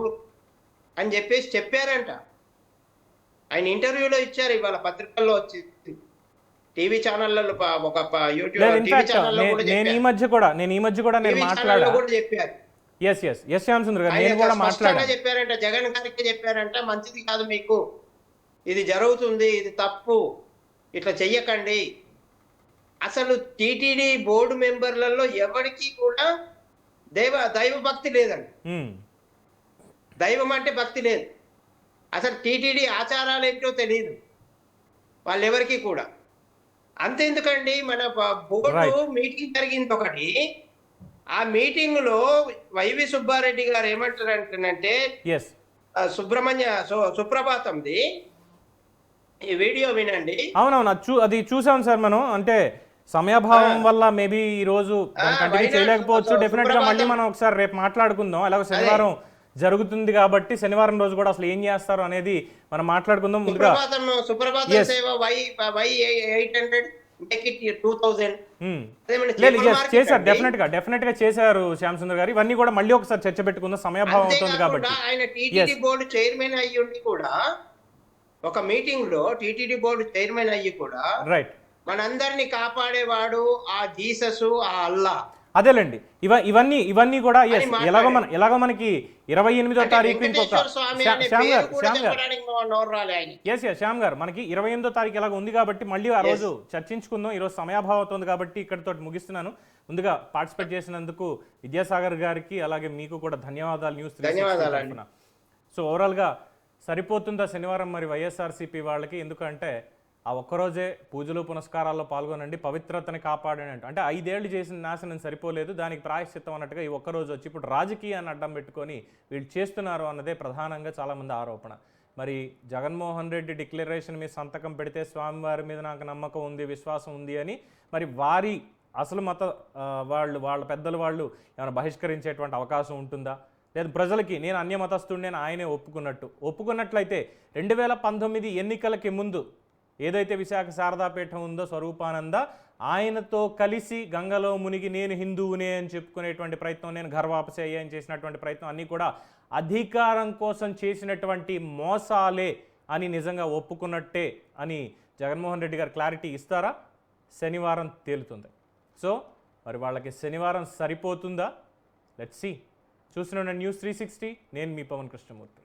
S3: అని చెప్పారంట. ఆయన ఇంటర్వ్యూలో ఇచ్చారు, ఇవాళ పత్రికల్లో వచ్చింది, టీవీ ఛానళ్లలో, ఒక యూట్యూబ్ టీవీ ఛానల్లో కూడా
S1: నేను ఈ మధ్య కూడా నేను మాట్లాడా
S3: కూడా చెప్పారు.
S1: శ్యామ్ సుందర్ గారు, నేను కూడా మాట్లాడా
S3: చెప్పారంట, జగన్ గారికి చెప్పారంట, మంచిది కాదు, మీకు ఇది జరుగుతుంది, ఇది తప్పు, ఇట్లా చెయ్యకండి. అసలు టీటీడీ బోర్డు మెంబర్లలో ఎవరికి కూడా దైవ భక్తి లేదండి. దైవం అంటే భక్తి లేదు. అసలు టీటీడీ ఆచారాలు ఏంటో తెలియదు వాళ్ళెవరికి కూడా. అంతెందుకండి, మన బోర్డు మీటింగ్ జరిగింది ఒకటి, ఆ మీటింగ్ లో వైవి సుబ్బారెడ్డి గారు ఏమంటారంటే, సుప్రభాతంది ఈ వీడియో వినండి.
S1: అవునవును, అది చూసాం సార్ మనం. అంటే సమయాభావం వల్ల మేబీ ఈ రోజు కంటిన్యూ చేయలేకపోవచ్చు. డెఫినెట్ గా మళ్ళీ మనం ఒకసారి రేపు మాట్లాడుకుందాం. అలాగే శనివారం జరుగుతుంది కాబట్టి శనివారం రోజు కూడా అసలు ఏం చేస్తారు అనేది మనం మాట్లాడుకుందాం. ముందుగా
S3: సుప్రభాతం సేవ Y800 make it 2000
S1: చేశారు, డెఫినెట్ గా చేశారు శ్యామ్ సుందర్ గారు. ఇవన్నీ కూడా మళ్ళీ ఒకసారి చర్చ పెట్టుకుందాం, సమయాభావం అవుతుంది కాబట్టి.
S3: ఆయన టీటీడీ బోర్డు చైర్మన్ అయ్యి ఉండి కూడా ఒక మీటింగ్ లో టీటీడీ బోర్డు చైర్మన్ అయ్యి కూడా
S1: రైట్,
S3: మనందరినీ కాపాడేవాడు ఆ జీసస్, ఆ అల్లా
S1: అదేలేండి. ఇవన్నీ కూడా
S3: అని
S1: ఎలాగో మనకి 28వ
S3: అంటే
S1: తారీఖు ఇంకొక
S3: వెంకటేశ్వర స్వామి అనే
S1: శ్యామ్
S3: పేరు
S1: గారు
S3: కూడా చెప్పడానికి నోరు రాలే ఆయన.
S1: ఎస్ శ్యామ్ గారు, మనకి 28వ తారీఖు ఎలాగ ఉంది కాబట్టి మళ్ళీ ఆ రోజు చర్చించుకుందాం. ఈరోజు సమయాభావం అవుతుంది కాబట్టి ఇక్కడితో ముగిస్తున్నాను. ముందుగా పార్టిసిపేట్ చేసినందుకు విద్యాసాగర్ గారికి అలాగే మీకు కూడా ధన్యవాదాలు. న్యూస్ 360
S3: ధన్యవాదాలండి.
S1: తరపున. సో ఓవరాల్గా సరిపోతుందా శనివారం మరి వైఎస్ఆర్సీపీ వాళ్ళకి? ఎందుకంటే ఆ ఒక్కరోజే పూజలు పునస్కారాల్లో పాల్గొనండి, పవిత్రతని కాపాడండి అంటే 5 ఏళ్ళు చేసిన నాశనం సరిపోలేదు, దానికి ప్రాయశ్చిత్తం అన్నట్టుగా ఈ ఒక్కరోజు వచ్చి ఇప్పుడు రాజకీయాన్ని అడ్డం పెట్టుకొని వీళ్ళు చేస్తున్నారు అన్నదే ప్రధానంగా చాలామంది ఆరోపణ. మరి జగన్మోహన్ రెడ్డి డిక్లరేషన్ మీద సంతకం పెడితే స్వామివారి మీద నాకు నమ్మకం ఉంది, విశ్వాసం ఉంది అని మరి వారి అసలు వాళ్ళ పెద్దలు వాళ్ళు ఏమైనా బహిష్కరించేటువంటి అవకాశం ఉంటుందా? లేదు ప్రజలకి నేను అన్యమతస్తుడిని అని ఆయనే ఒప్పుకున్నట్లయితే 2019 ఎన్నికలకి ముందు ఏదైతే విశాఖ శారదాపీఠం ఉందో స్వరూపానంద, ఆయనతో కలిసి గంగలో మునిగి నేను హిందువునే అని చెప్పుకునేటువంటి ప్రయత్నం, నేను ఘర్వాపసి అయ్యాయని చేసినటువంటి ప్రయత్నం అన్నీ కూడా అధికారం కోసం చేసినటువంటి మోసాలే అని నిజంగా ఒప్పుకున్నట్టే అని జగన్మోహన్ రెడ్డి గారు క్లారిటీ ఇస్తారా? శనివారం తేలుతుంది. సో మరి వాళ్ళకి శనివారం సరిపోతుందా? Let's see. చూస్తున్నాను న్యూస్ 360, నేను మీ పవన్ కృష్ణమూర్తి.